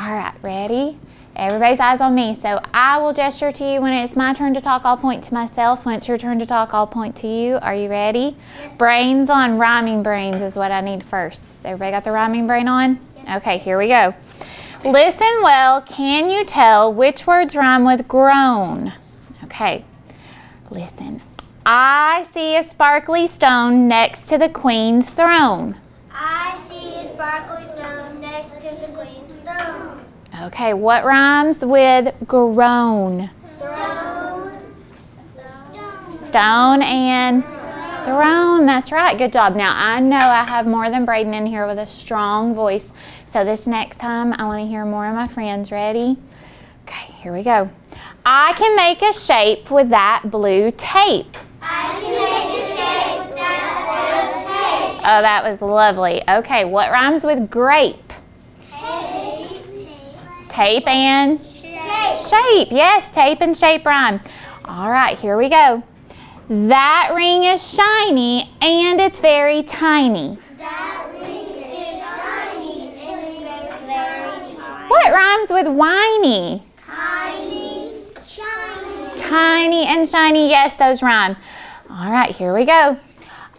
All right, ready? Everybody's eyes on me. So I will gesture to you. When it's my turn to talk, I'll point to myself. When it's your turn to talk, I'll point to you. Are you ready? Yes. Brains on. Rhyming brains is what I need first. Everybody got the rhyming brain on? Yes. Okay, here we go. Listen well. Can you tell which words rhyme with grown? Okay, listen. I see a sparkly stone next to the queen's throne. I see a sparkly stone next to the queen's throne. Okay, what rhymes with grown? Stone and throne. That's right. Good job. Now, I know I have more than Braden in here with a strong voice. So this next time, I want to hear more of my friends. Ready? Okay, here we go. I can make a shape with that blue tape. I can make a shape with that blue tape. Oh, that was lovely. Okay, what rhymes with grape? Tape and shape. Yes, tape and shape rhyme. All right, here we go. That ring is shiny and it's very tiny. That ring is shiny and it's very tiny. What rhymes with whiny? Tiny, shiny. Tiny and shiny. Yes, those rhyme. All right, here we go.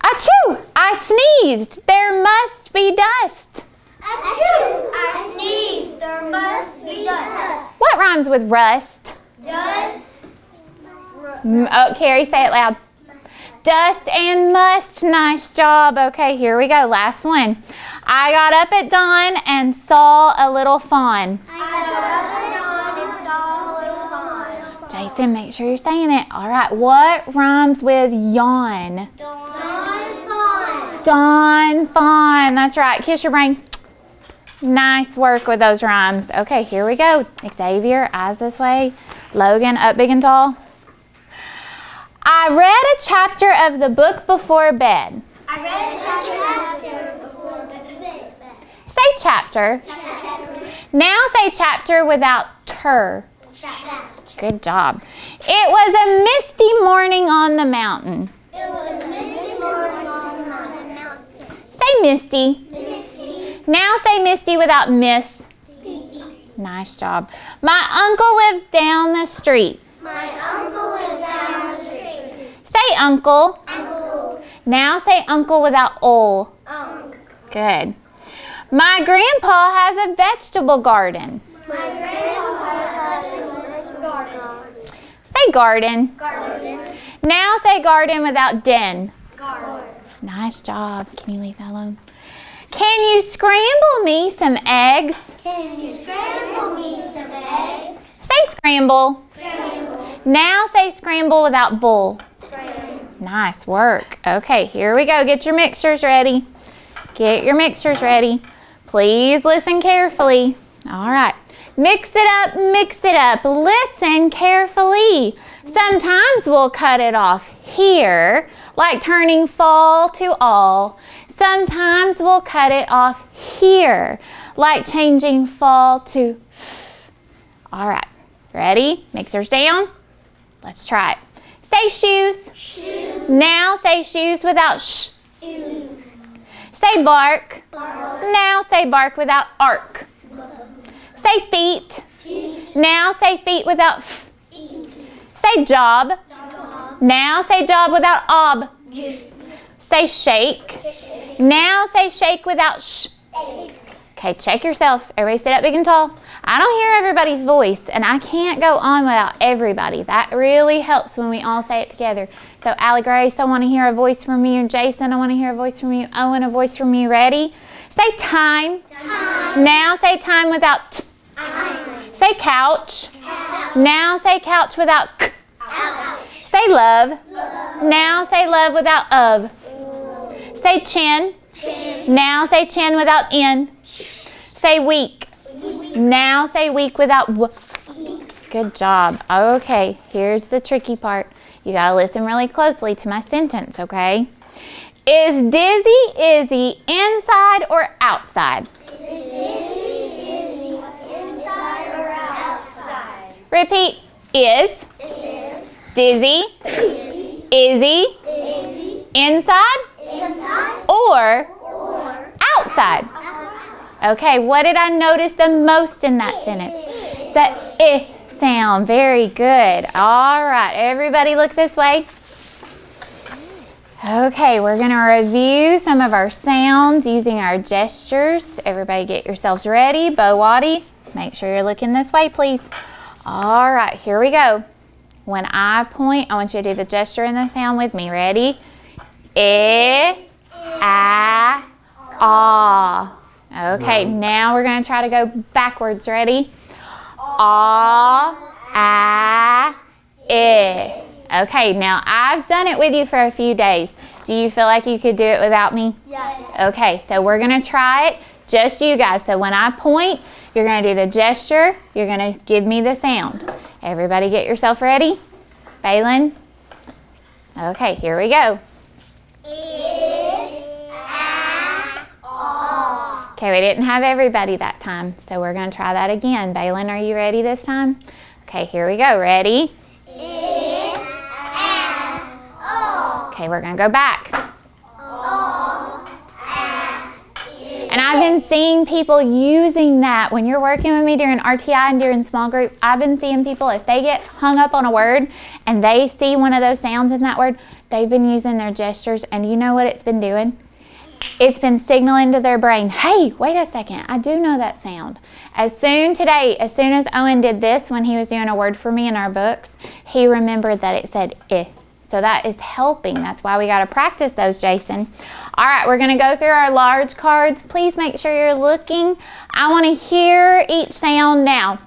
Achoo! I sneezed. There must be dust. Achoo! I sneezed. There must be dust. What rhymes with rust? Dust. Oh, Carrie, say it loud. Dust and must. Nice job. Okay, here we go. Last one. I got up at dawn and saw a little fawn. I got up at dawn and saw a little fawn. Jason, make sure you're saying it. All right, what rhymes with yawn? Dawn fawn. Dawn fawn. That's right. Kiss your brain. Nice work with those rhymes. Okay, here we go. Xavier, eyes this way. Logan, up big and tall. I read a chapter of the book before bed. I read a chapter before bed. Say chapter. Now say chapter without ter. Good job. It was a misty morning on the mountain. It was a misty morning on the mountain. Say misty. Misty. Now say misty without miss. Nice job. My uncle lives down the street. My uncle lives down the street. Say uncle. Uncle. Now say uncle without ol. Good. My grandpa has a vegetable garden. My grandpa has a garden. Say garden. Garden. Now say garden without den. Garden. Nice job. Can you leave that alone? Can you scramble me some eggs? Can you scramble me some eggs? Say scramble. Scramble. Now say scramble without bull. Scramble. Nice work. Okay, here we go. Get your mixtures ready. Get your mixtures ready. Please listen carefully. All right. Mix it up, mix it up. Listen carefully. Sometimes we'll cut it off here, like turning fall to all. Sometimes we'll cut it off here, like changing fall to f. All right. Ready? Mixers down. Let's try it. Say shoes. Shoes. Now say shoes without sh. Shoes. Say bark. Bark. Now say bark without ark. Say feet. Feet. Now say feet without f. Eat. Say job. Job. Now say job without ob. Juice. Say shake. Now say shake without sh. Egg. Okay, check yourself. Everybody sit up big and tall. I don't hear everybody's voice, and I can't go on without everybody. That really helps when we all say it together. So, Allie Grace, I want to hear a voice from you. Jason, I want to hear a voice from you. Owen, a voice from you. Ready? Say time. Time. Now say time without t. Time. Say couch. Couch. Now say couch without k. Ouch. Say love. Love. Now say love without of. Say chin. Chin. Now say chin without n. Say week. Now say week without w. Good job. Okay, here's the tricky part. You gotta listen really closely to my sentence, okay? Is Dizzy Izzy inside or outside? Is Dizzy inside or outside? Repeat. Is Dizzy Izzy inside Inside or or outside? Okay, what did I notice the most in that sentence? The I sound. Very good. All right, everybody look this way. Okay, we're going to review some of our sounds using our gestures. Everybody get yourselves ready. Bo Waddy, make sure you're looking this way, please. All right, here we go. When I point, I want you to do the gesture and the sound with me. Ready? I, ah. Okay, now we're going to try to go backwards. Ready? Ah, I. Okay, now I've done it with you for a few days. Do you feel like you could do it without me? Yes. Okay, so we're going to try it, just you guys. So when I point, you're going to do the gesture. You're going to give me the sound. Everybody get yourself ready? Bailyn? Okay, here we go. Okay, we didn't have everybody that time, so we're going to try that again. Bailyn, are you ready this time? Okay, here we go. Ready? Okay, we're going to go back. And I've been seeing people using that when you're working with me during RTI and during small group. I've been seeing people, if they get hung up on a word and they see one of those sounds in that word, they've been using their gestures, and you know what it's been doing? It's been signaling to their brain, hey, wait a second, I do know that sound. As soon as Owen did this when he was doing a word for me in our books, he remembered that it said I. So that is helping. That's why we got to practice those, Jason. All right, we're going to go through our large cards. Please make sure you're looking. I want to hear each sound now.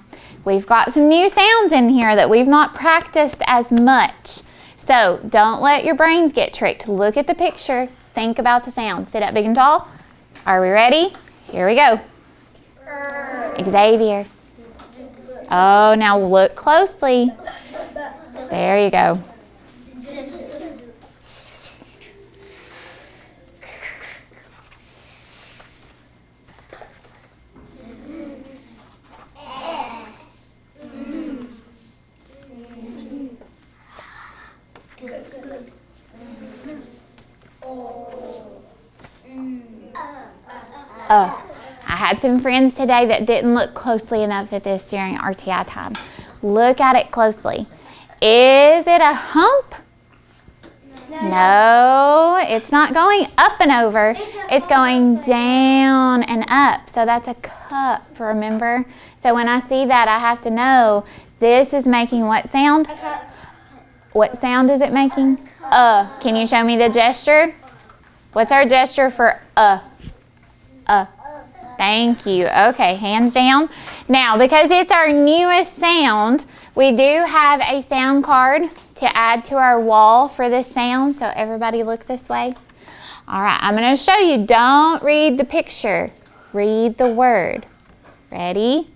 We've got some new sounds in here that we've not practiced as much. So don't let your brains get tricked. Look at the picture. Think about the sound. Sit up big and tall. Are we ready? Here we go. Xavier. Oh, now look closely. There you go. I had some friends today that didn't look closely enough at this during RTI time. Look at it closely. Is it a hump? No, it's not going up and over. It's going down and up. So that's a cup, remember? So when I see that, I have to know this is making what sound? What sound is it making? Can you show me the gesture? What's our gesture for Thank you. Okay, hands down. Now, because it's our newest sound, we do have a sound card to add to our wall for this sound. So everybody look this way. All right, I'm going to show you. Don't read the picture. Read the word. Ready?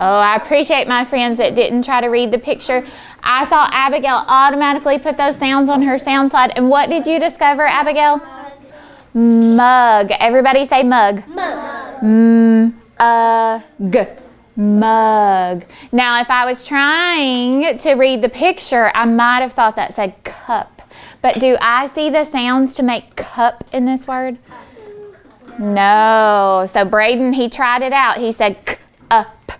Oh, I appreciate my friends that didn't try to read the picture. I saw Abigail automatically put those sounds on her sound slide. And what did you discover, Abigail? Mug. Everybody say mug. Mug. Mug. Now, if I was trying to read the picture, I might have thought that said cup. But do I see the sounds to make cup in this word? No. So Braden, he tried it out. He said up.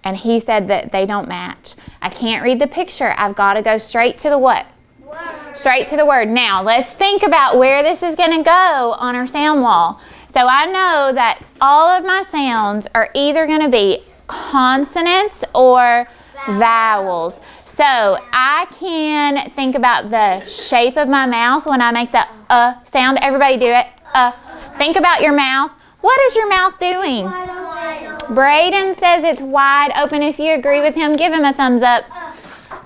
And he said that they don't match. I can't read the picture. I've got to go straight to the what? Word. Straight to the word. Now, let's think about where this is going to go on our sound wall. So I know that all of my sounds are either going to be consonants or vowels. So I can think about the shape of my mouth when I make the sound. Everybody do it. Think about your mouth. What is your mouth doing? Braden says it's wide open. If you agree with him, give him a thumbs up.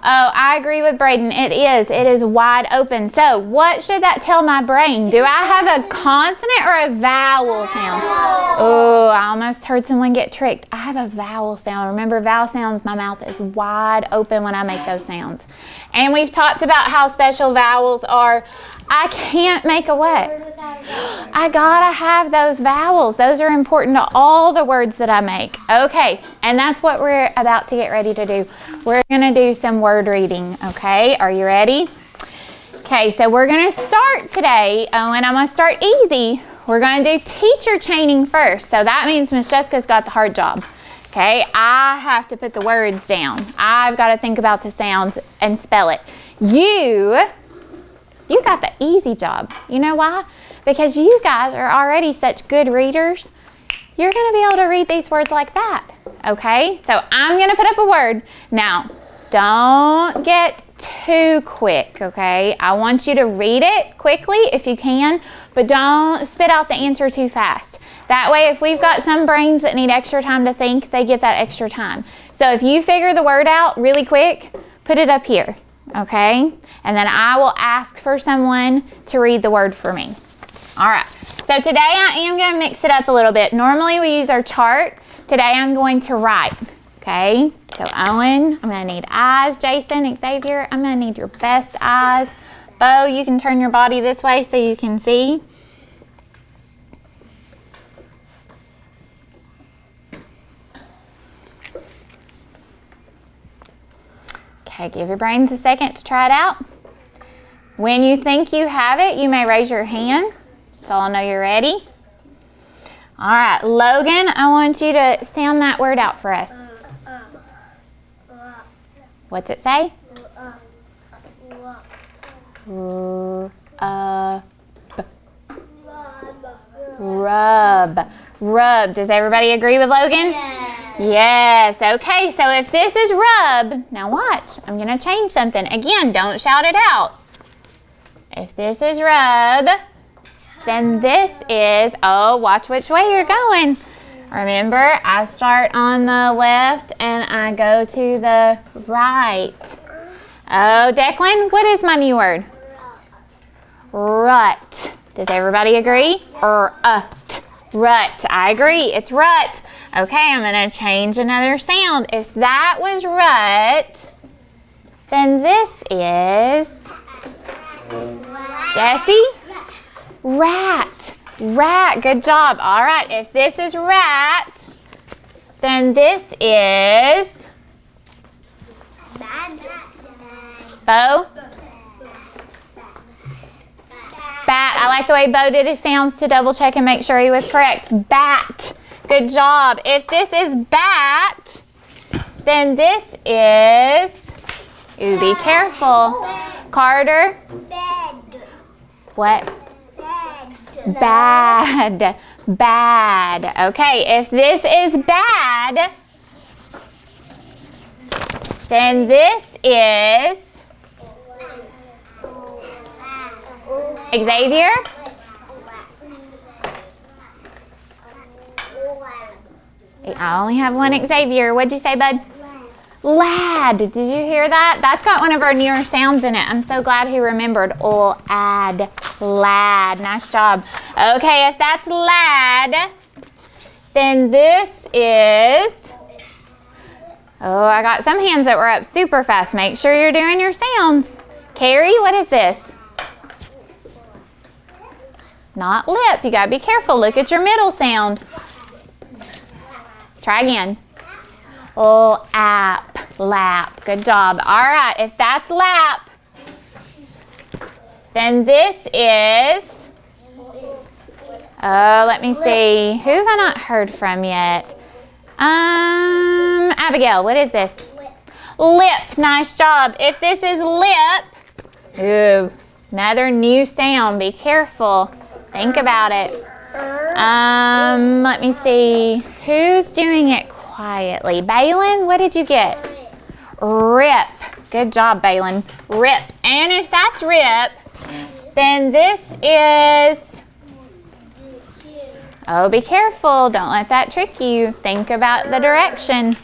Oh, I agree with Braden. It is. It is wide open. So what should that tell my brain? Do I have a consonant or a vowel sound? Oh, I almost heard someone get tricked. I have a vowel sound. Remember, vowel sounds, my mouth is wide open when I make those sounds. And we've talked about how special vowels are. I can't make a what? I gotta have those vowels. Those are important to all the words that I make. Okay, and that's what we're about to get ready to do. We're gonna do some word reading, okay? Are you ready? Okay, so we're gonna start today, and I'm gonna start easy. We're gonna do teacher chaining first. So that means Miss Jessica's got the hard job. Okay, I have to put the words down. I've got to think about the sounds and spell it. You got the easy job. You know why? Because you guys are already such good readers. You're gonna be able to read these words like that. Okay, so I'm gonna put up a word. Now, don't get too quick, okay? I want you to read it quickly if you can, but don't spit out the answer too fast. That way, if we've got some brains that need extra time to think, they get that extra time. So if you figure the word out really quick, put it up here, okay? And then I will ask for someone to read the word for me. All right, so today I am gonna mix it up a little bit. Normally we use our chart. Today I'm going to write, okay? So Owen, I'm gonna need eyes. Jason, Xavier, I'm gonna need your best eyes. Bo, you can turn your body this way so you can see. Okay, give your brains a second to try it out. When you think you have it, you may raise your hand so I'll know you're ready. All right, Logan, I want you to sound that word out for us. What's it say? Rub. Rub. Does everybody agree with Logan? Yes. Okay, so if this is rub, now watch. I'm going to change something. Again, don't shout it out. If this is rub, then this is, oh, watch which way you're going. Remember, I start on the left and I go to the right. Oh, Declan, what is my new word? Rut. Does everybody agree? Rut. Rut. I agree. It's rut. Okay, I'm going to change another sound. If that was rut, then this is Jessie? Rat. Rat. Good job. All right. If this is rat, then this is Bo? Bat. I like the way Bo did his sounds to double check and make sure he was correct. Bat. Good job. If this is bat, then this is, ooh, be careful. Carter? What? Bad. Bad. Okay, if this is bad, then this is Xavier? I only have one Xavier. What'd you say, bud? Lad. Did you hear that? That's got one of our newer sounds in it. I'm so glad he remembered. Lad. Lad. Nice job. Okay, if that's lad, then this is, oh, I got some hands that were up super fast. Make sure you're doing your sounds. Carrie, what is this? Not lip. You gotta be careful. Look at your middle sound. Try again. Oh, app, lap. Good job. All right, if that's lap, then this is, oh, let me see. Who have I not heard from yet? Abigail, what is this? Lip. Nice job. If this is lip, ooh, another new sound. Be careful. Think about it. Let me see. Who's doing it quietly? Balin, what did you get? Rip. Good job, Balin. Rip. And if that's rip, then this is, oh, be careful. Don't let that trick you. Think about the direction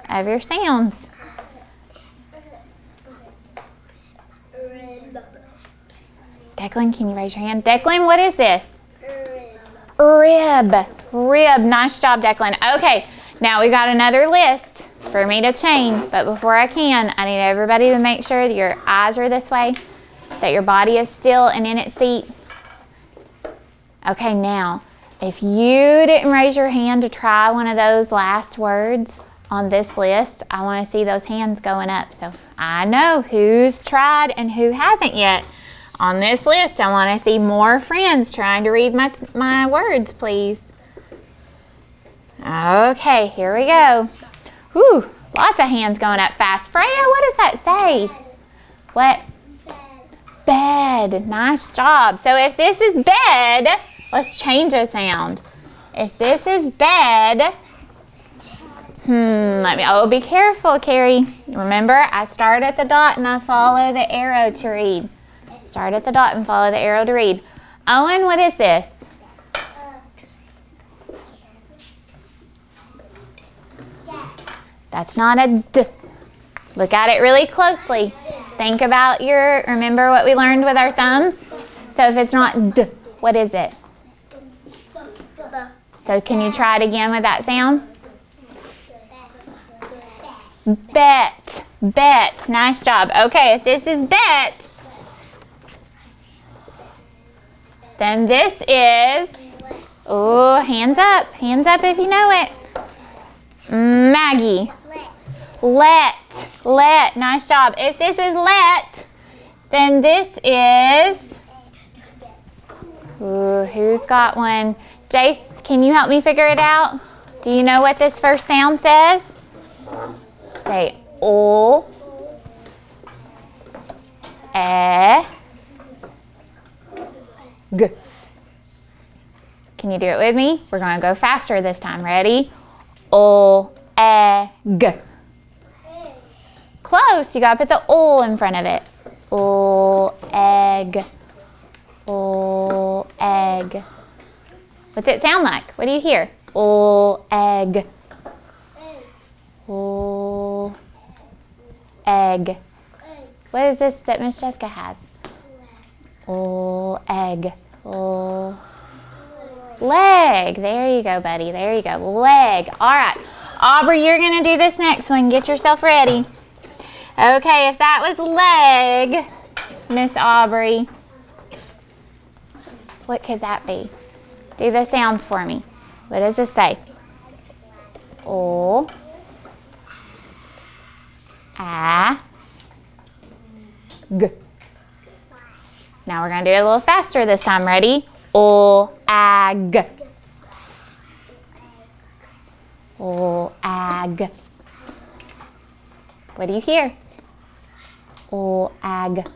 of your sounds. Declan, can you raise your hand? Declan, what is this? Rib. Rib. Nice job, Declan. Okay, now we got another list for me to chain, but before I can, I need everybody to make sure that your eyes are this way, that your body is still and in its seat. Okay, now, if you didn't raise your hand to try one of those last words on this list, I want to see those hands going up so I know who's tried and who hasn't yet. On this list, I want to see more friends trying to read my words, please. Okay, here we go. Whew, lots of hands going up fast. Freya, what does that say? What? Bed. Nice job. So if this is bed, let's change a sound. If this is bed, be careful, Carrie. Remember, I start at the dot and I follow the arrow to read. Start at the dot and follow the arrow to read. Owen, what is this? That's not a D. Look at it really closely. Think about remember what we learned with our thumbs? So if it's not D, what is it? So can you try it again with that sound? Bet. Bet. Nice job. Okay, if this is bet, then this is, hands up. Hands up if you know it. Maggie. Let. Let. Nice job. If this is let, then this is, who's got one? Jace, can you help me figure it out? Do you know what this first sound says? Say O, E, G. Can you do it with me? We're going to go faster this time. Ready? O, E, G. Close. You got to put the O in front of it. O, egg. O, egg. What's it sound like? What do you hear? O, egg. O, egg. What is this that Miss Jessica has? O, egg. O, leg. There you go, buddy. There you go. Leg. All right. Aubrey, you're going to do this next one. Get yourself ready. Okay, if that was leg, Miss Aubrey, what could that be? Do the sounds for me. What does this say? O, A, G. Now we're going to do it a little faster this time. Ready? O, A, G. O, A, G. What do you hear? O, ag.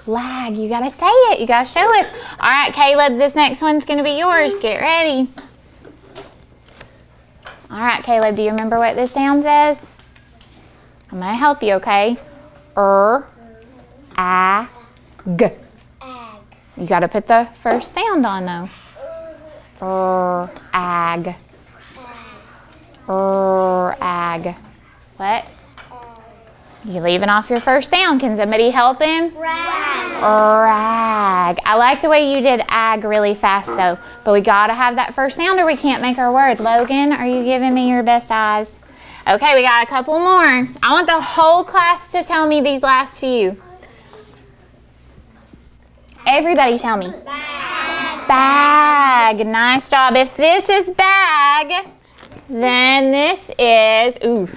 Lag. You got to say it. You got to show us. All right, Caleb, this next one's going to be yours. Get ready. All right, Caleb, do you remember what this sound says? I'm going to help you, okay? Ag. You got to put the first sound on, though. Ag. Ag. What? You're leaving off your first sound. Can somebody help him? Rag. Rag. I like the way you did ag really fast, though. But we got to have that first sound or we can't make our word. Logan, are you giving me your best eyes? Okay, we got a couple more. I want the whole class to tell me these last few. Everybody tell me. Bag. Bag. Nice job. If this is bag, then this is, bug.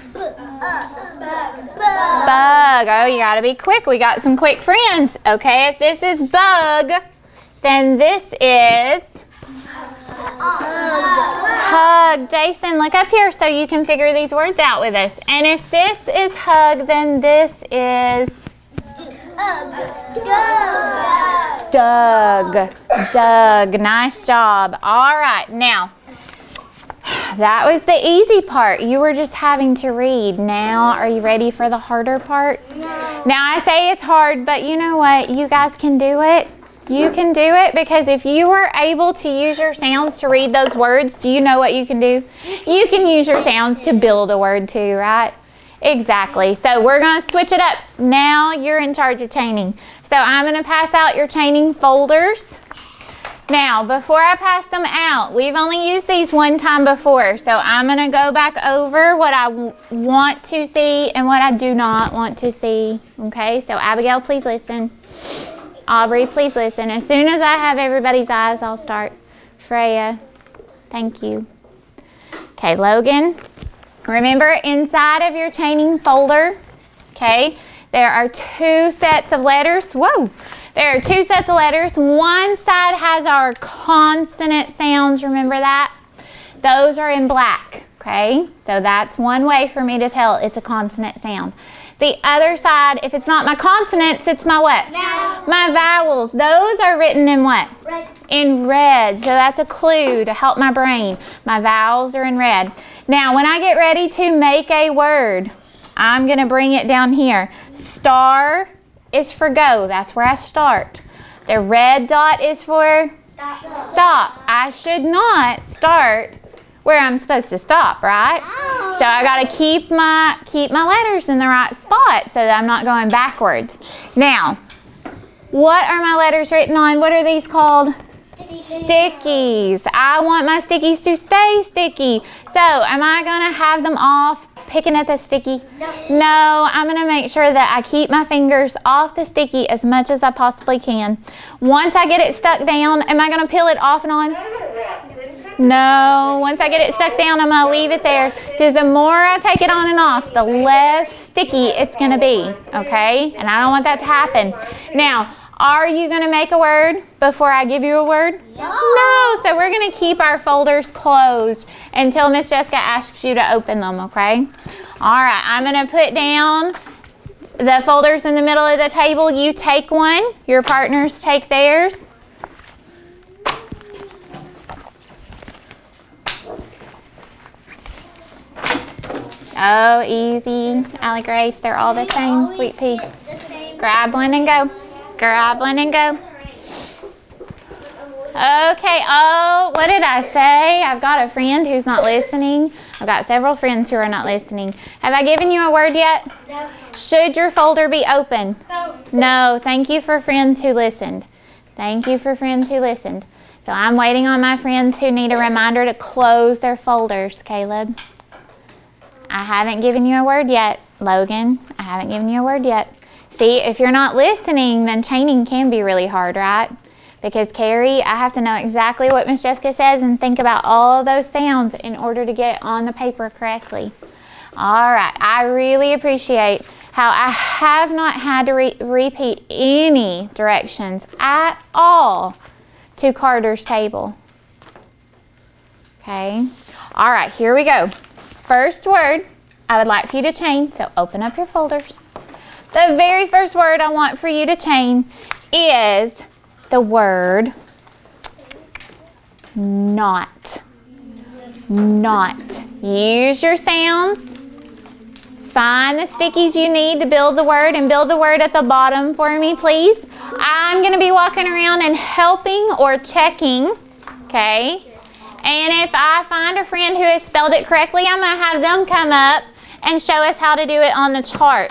Oh, you gotta be quick. We got some quick friends. Okay, if this is bug, then this is hug. Jason, look up here so you can figure these words out with us. And if this is hug, then this is Doug. Doug. Nice job. All right, now, that was the easy part. You were just having to read. Now, are you ready for the harder part? No. Now, I say it's hard, but you know what? You guys can do it. You can do it because if you were able to use your sounds to read those words, do you know what you can do? You can use your sounds to build a word too, right? Exactly. So we're going to switch it up. Now you're in charge of chaining. So I'm going to pass out your chaining folders. Now, before I pass them out, we've only used these one time before, so I'm going to go back over what I want to see and what I do not want to see, okay? So, Abigail, please listen. Aubrey, please listen. As soon as I have everybody's eyes, I'll start. Freya, thank you. Okay, Logan, remember inside of your chaining folder, okay, there are two sets of letters. Whoa! There are two sets of letters. One side has our consonant sounds, remember that? Those are in black, okay? So that's one way for me to tell it's a consonant sound. The other side, if it's not my consonants, it's my what? Vowels. My vowels. Those are written in what? Red. In red. So that's a clue to help my brain. My vowels are in red. Now, when I get ready to make a word, I'm going to bring it down here. Star is for go. That's where I start. The red dot is for stop. I should not start where I'm supposed to stop, right? No. So I got to keep my letters in the right spot so that I'm not going backwards. Now, what are my letters written on? What are these called? Stickies. I want my stickies to stay sticky. So am I going to have them off picking at the sticky? No, I'm going to make sure that I keep my fingers off the sticky as much as I possibly can. Once I get it stuck down, am I going to peel it off and on? No, once I get it stuck down, I'm going to leave it there because the more I take it on and off, the less sticky it's going to be, okay? And I don't want that to happen. Now, are you going to make a word before I give you a word? No, so we're going to keep our folders closed until Miss Jessica asks you to open them, okay? All right, I'm going to put down the folders in the middle of the table. You take one, your partners take theirs. Oh, easy. Allie Grace, they're all the same, Sweet Pea. Grab one and go. Grab one and go. Okay, oh, what did I say? I've got a friend who's not listening. I've got several friends who are not listening. Have I given you a word yet? No. Should your folder be open? No. No, thank you for friends who listened. Thank you for friends who listened. So I'm waiting on my friends who need a reminder to close their folders, Caleb. I haven't given you a word yet, Logan. I haven't given you a word yet. See, if you're not listening, then chaining can be really hard, right? Because Carrie, I have to know exactly what Miss Jessica says and think about all those sounds in order to get on the paper correctly. All right, I really appreciate how I have not had to repeat any directions at all to Carter's table. Okay, all right, here we go. First word I would like for you to chain, so open up your folders. The very first word I want for you to chain is the word not. Not. Use your sounds. Find the stickies you need to build the word and build the word at the bottom for me, please. I'm going to be walking around and helping or checking, okay? And if I find a friend who has spelled it correctly, I'm going to have them come up and show us how to do it on the chart.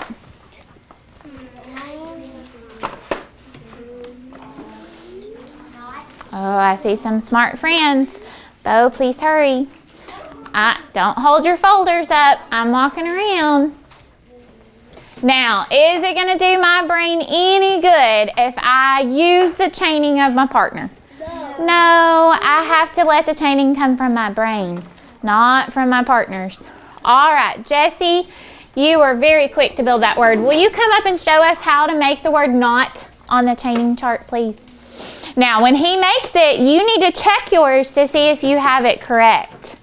Oh, I see some smart friends. Bo, please hurry. Don't hold your folders up. I'm walking around. Now, is it going to do my brain any good if I use the chaining of my partner? No, I have to let the chaining come from my brain, not from my partner's. All right, Jessie, you were very quick to build that word. Will you come up and show us how to make the word not on the chaining chart, please? Now, when he makes it, you need to check yours to see if you have it correct.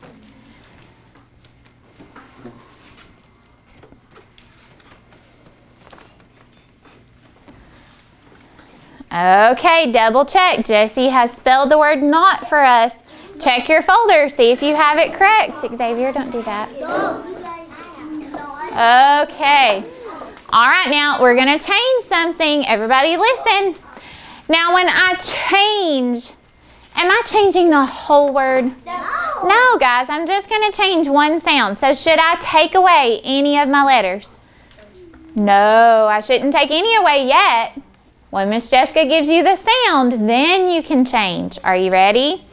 Okay, double check. Jessie has spelled the word not for us. Check your folder, see if you have it correct. Xavier, don't do that. Okay. All right, now we're going to change something. Everybody listen. Now when I change, am I changing the whole word? No, guys, I'm just going to change one sound. So should I take away any of my letters? No, I shouldn't take any away yet. When Miss Jessica gives you the sound, then you can change. Are you ready?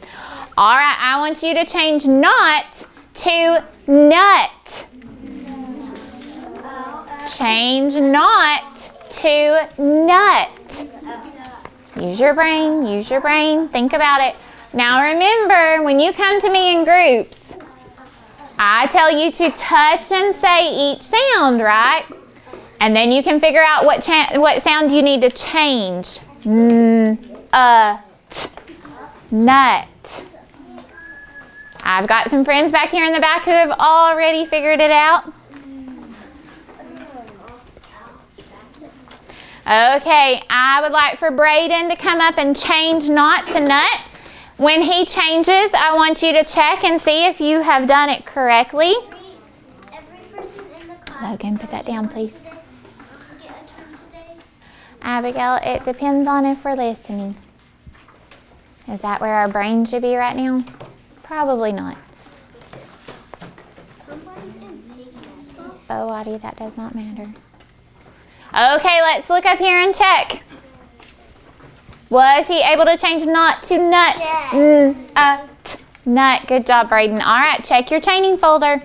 All right, I want you to change not to nut. Change not to nut. Use your brain, use your brain. Think about it. Now remember, when you come to me in groups, I tell you to touch and say each sound, right? And then you can figure out what sound you need to change. Nut. I've got some friends back here in the back who have already figured it out. Okay, I would like for Braden to come up and change not to nut. When he changes, I want you to check and see if you have done it correctly. Every person in the class. Logan, put that down, please. Get a turn today. Abigail, it depends on if we're listening. Is that where our brain should be right now? Probably not. Oh, Audie, that does not matter. Okay, let's look up here and check. Was he able to change not to nut? Yes. Nut. Good job, Braden. All right, check your chaining folder.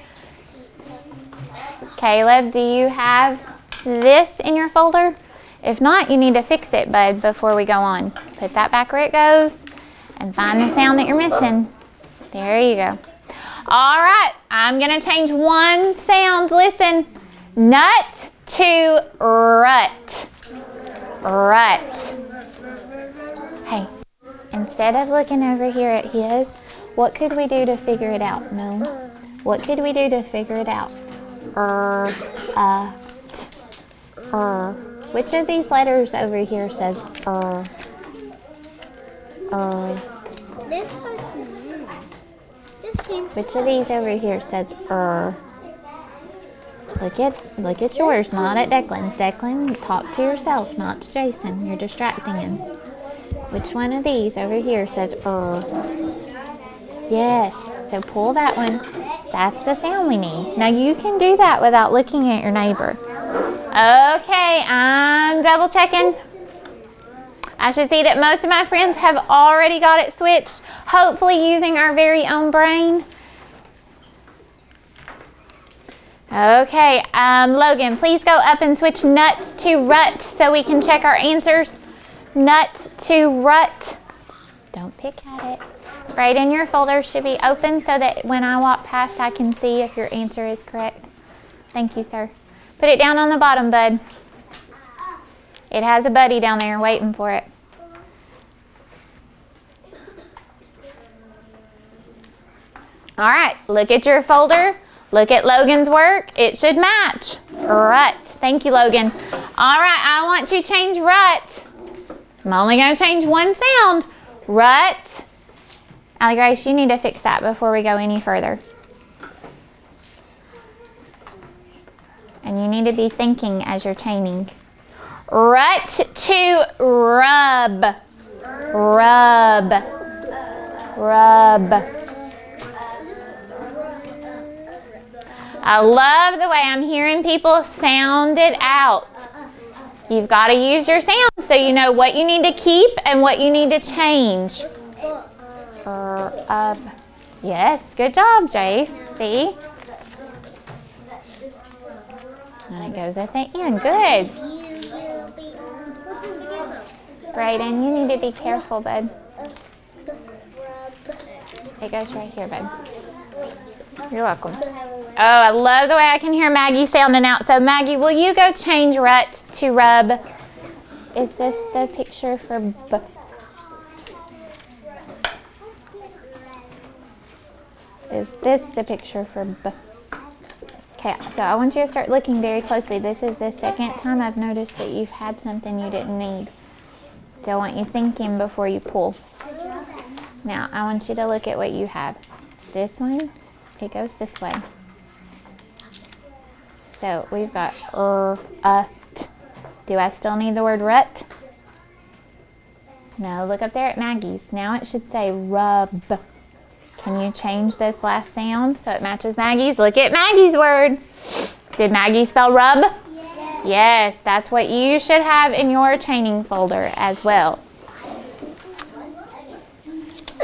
Caleb, do you have this in your folder? If not, you need to fix it, bud, before we go on. Put that back where it goes and find the sound that you're missing. There you go. All right, I'm going to change one sound. Listen, nut to rut. Rut. Hey, instead of looking over here at his, what could we do to figure it out? No. What could we do to figure it out? Which of these letters over here says This one's new. This seems. Which of these over here says Look at yours, not at Declan's. Declan, talk to yourself, not to Jason. You're distracting him. Which one of these over here says Yes, so pull that one. That's the sound we need. Now you can do that without looking at your neighbor. Okay, I'm double checking. I should see that most of my friends have already got it switched, hopefully using our very own brain. Okay, Logan, please go up and switch nut to rut so we can check our answers. Nut to rut. Don't pick at it. Braden, your folder should be open so that when I walk past, I can see if your answer is correct. Thank you, sir. Put it down on the bottom, bud. It has a buddy down there waiting for it. All right, look at your folder. Look at Logan's work. It should match. Rut. Thank you, Logan. All right, I want to change rut. I'm only going to change one sound. Rut. Allie Grace, you need to fix that before we go any further. And you need to be thinking as you're chaining. Rut to rub. Rub. Rub. I love the way I'm hearing people sound it out. You've got to use your sound so you know what you need to keep and what you need to change. Yes, good job, Jace. See? And it goes at the end. Good. Braden, you need to be careful, bud. It goes right here, bud. You're welcome. Oh, I love the way I can hear Maggie sounding out. So, Maggie, will you go change rut to rub? Is this the picture for B? Is this the picture for B? Okay, so I want you to start looking very closely. This is the second time I've noticed that you've had something you didn't need. So I want you thinking before you pull. Now, I want you to look at what you have. This one, it goes this way. So we've got t. Do I still need the word rut? No, look up there at Maggie's. Now it should say rub. Can you change this last sound so it matches Maggie's? Look at Maggie's word. Did Maggie spell rub? Yes. Yes, that's what you should have in your chaining folder as well.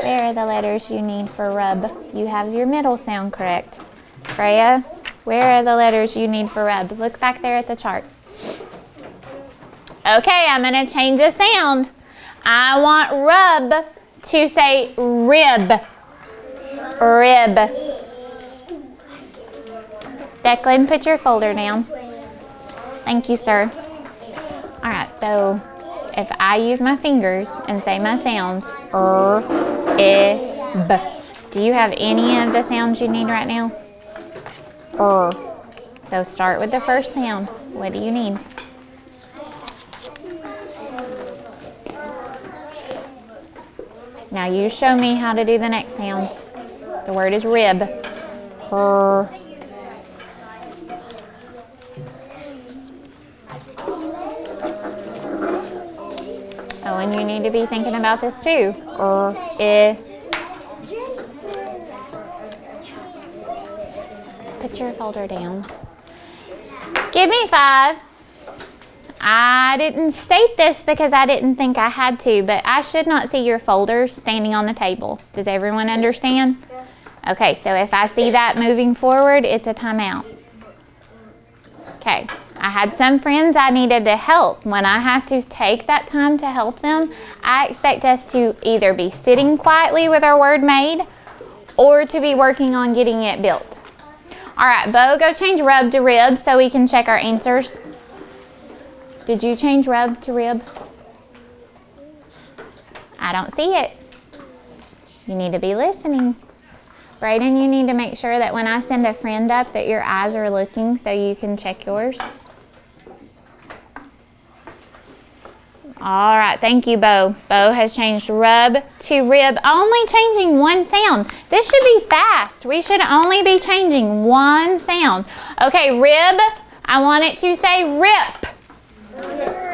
Where are the letters you need for rub? You have your middle sound correct. Freya, where are the letters you need for rub? Look back there at the chart. Okay, I'm going to change a sound. I want rub to say rib. Rib. Declan, put your folder down. Thank you, sir. All right, so if I use my fingers and say my sounds, b. Do you have any of the sounds you need right now? So start with the first sound. What do you need? Now you show me how to do the next sounds. The word is rib. Oh, and you need to be thinking about this too. Put your folder down. Give me 5. I didn't state this because I didn't think I had to, but I should not see your folders standing on the table. Does everyone understand? Okay, so if I see that moving forward, it's a timeout. Okay, I had some friends I needed to help. When I have to take that time to help them, I expect us to either be sitting quietly with our word made or to be working on getting it built. All right, Bo, go change rub to rib so we can check our answers. Did you change rub to rib? I don't see it. You need to be listening. Brayden, you need to make sure that when I send a friend up that your eyes are looking so you can check yours. All right, thank you, Bo. Bo has changed rub to rib, only changing one sound. This should be fast. We should only be changing one sound. Okay, rib, I want it to say rip.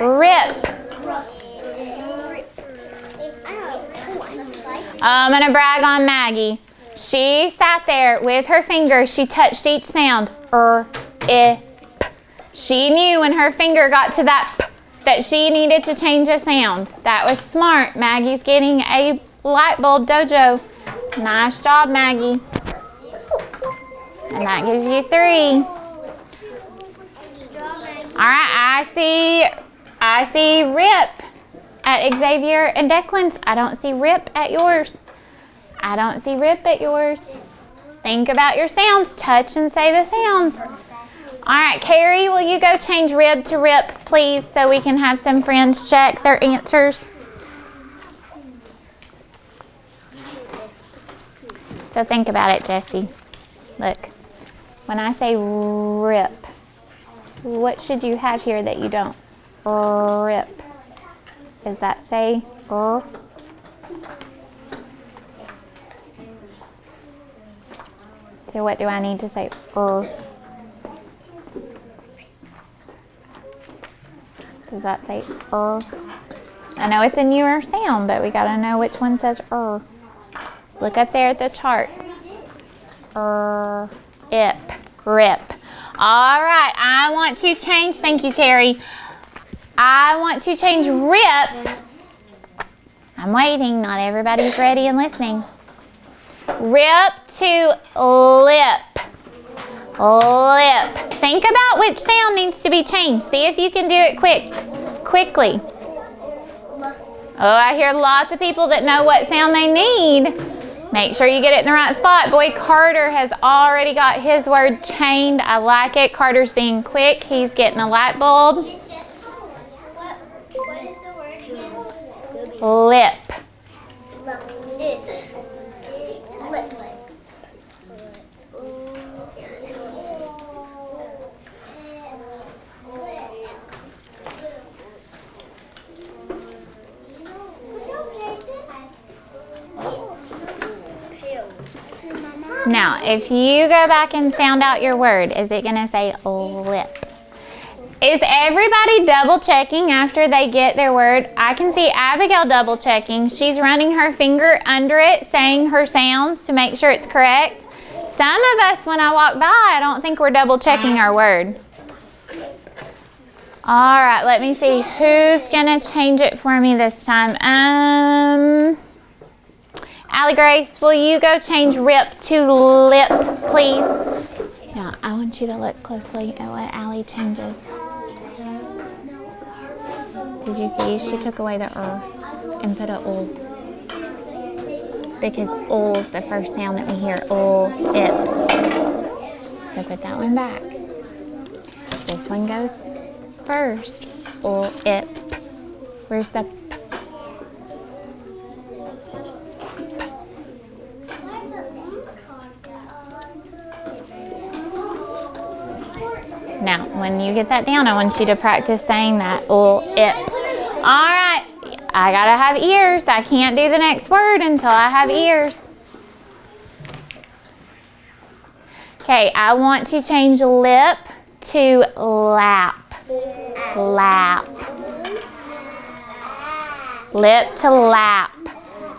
Rip. I'm going to brag on Maggie. She sat there with her fingers. She touched each sound. P. She knew when her finger got to that P that she needed to change a sound. That was smart. Maggie's getting a light bulb dojo. Nice job, Maggie. And that gives you 3. All right, I see rip at Xavier and Declan's. I don't see rip at yours. I don't see rip at yours. Think about your sounds. Touch and say the sounds. All right, Carrie, will you go change rib to rip, please, so we can have some friends check their answers? So think about it, Jessie. Look, when I say rip, what should you have here that you don't? Rip. Does that say r? So what do I need to say? Does that say I know it's a newer sound, but we gotta know which one says Look up there at the chart. Ip, rip. All right, I want to change, thank you, Carrie. I want to change rip. I'm waiting, not everybody's ready and listening. Rip to lip. Lip. Think about which sound needs to be changed. See if you can do it quickly. Oh, I hear lots of people that know what sound they need. Make sure you get it in the right spot. Boy, Carter has already got his word chained. I like it. Carter's being quick. He's getting a light bulb. What is the word again? Lip. Lip. Now, if you go back and sound out your word, is it going to say lip? Is everybody double checking after they get their word? I can see Abigail double checking. She's running her finger under it, saying her sounds to make sure it's correct. Some of us, when I walk by, I don't think we're double checking our word. All right, let me see. Who's going to change it for me this time? Allie Grace, will you go change rip to lip, please? Now, I want you to look closely at what Allie changes. Did you see she took away the and put a ul? Because ul is the first sound that we hear. Ul, ip. So put that one back. This one goes first. Ul, ip, Where's the Now, when you get that down, I want you to practice saying that. All right, I gotta have ears. I can't do the next word until I have ears. Okay, I want to change lip to lap. Lap. Lip to lap.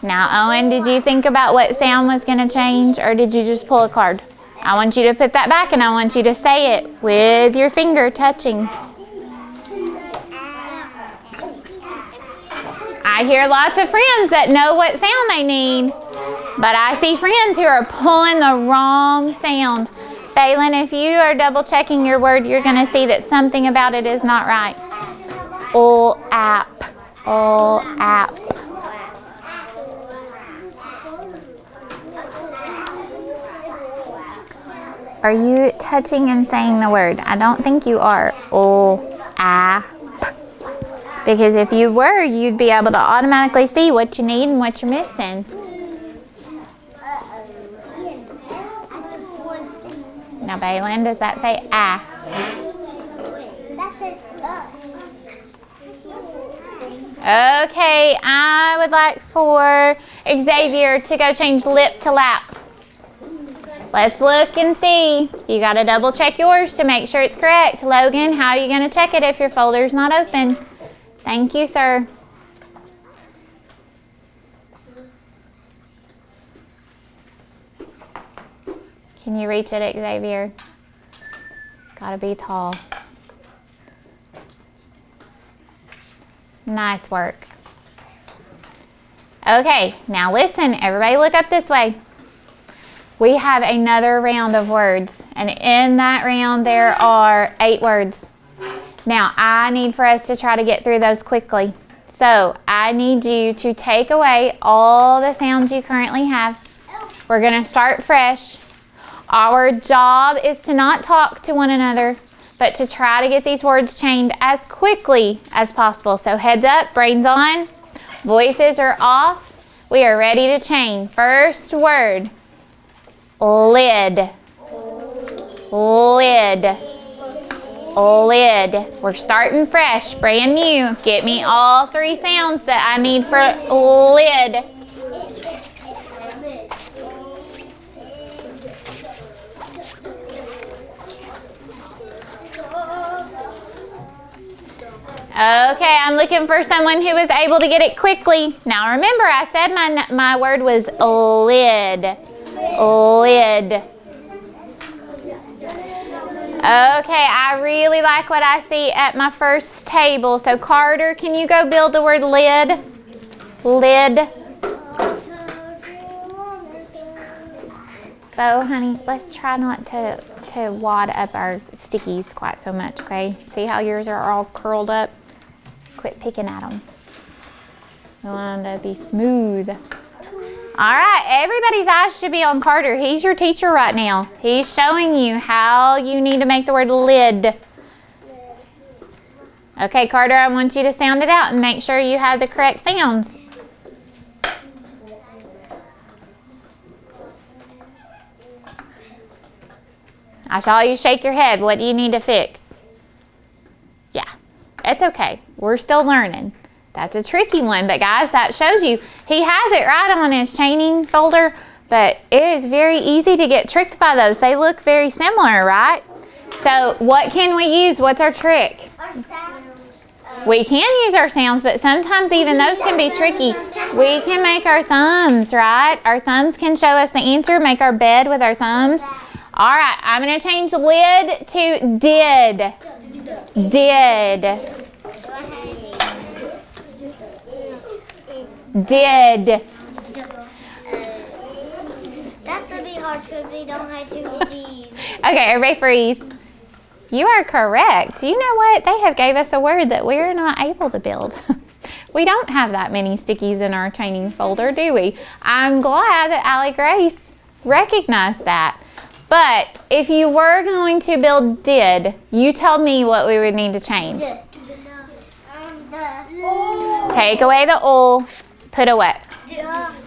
Now, Owen, did you think about what sound was gonna change, or did you just pull a card? I want you to put that back and I want you to say it with your finger touching. I hear lots of friends that know what sound they need, but I see friends who are pulling the wrong sound. Phelan, if you are double checking your word, you're going to see that something about it is not right. All app. All app. Are you touching and saying the word? I don't think you are. Oh, app. Because if you were, you'd be able to automatically see what you need and what you're missing. Now, Bailyn, does that say ah? That says Okay, I would like for Xavier to go change lip to lap. Let's look and see. You got to double check yours to make sure it's correct. Logan, how are you going to check it if your folder's not open? Thank you, sir. Can you reach it, Xavier? Got to be tall. Nice work. Okay, now listen, everybody look up this way. We have another round of words, and in that round there are 8 words. Now, I need for us to try to get through those quickly. So, I need you to take away all the sounds you currently have. We're going to start fresh. Our job is to not talk to one another, but to try to get these words chained as quickly as possible. So, heads up, brains on, voices are off. We are ready to chain. First word. Lid. Lid. Lid. We're starting fresh, brand new. Get me all 3 sounds that I need for lid. Okay, I'm looking for someone who is able to get it quickly. Now remember, I said my word was lid. Lid. Okay, I really like what I see at my first table. So Carter, can you go build the word lid? Lid. Bo, honey, let's try not to wad up our stickies quite so much, okay? See how yours are all curled up? Quit picking at them. I want them to be smooth. All right, everybody's eyes should be on Carter. He's your teacher right now. He's showing you how you need to make the word lid. Okay, Carter, I want you to sound it out and make sure you have the correct sounds. I saw you shake your head. What do you need to fix? Yeah, it's okay. We're still learning. That's a tricky one, but guys, that shows you he has it right on his chaining folder, but it is very easy to get tricked by those. They look very similar, right? So what can we use? What's our trick? Our sound. We can use our sounds, but sometimes even those can be tricky. We can make our thumbs, right? Our thumbs can show us the answer, make our bed with our thumbs. All right, I'm going to change lid to did. Did. Did. That's going to be hard because we don't have 2 D's. Okay, everybody freeze. You are correct. You know what? They have gave us a word that we're not able to build. We don't have that many stickies in our chaining folder, do we? I'm glad that Allie Grace recognized that. But if you were going to build did, you tell me what we would need to change. Take away the oil. Put a what?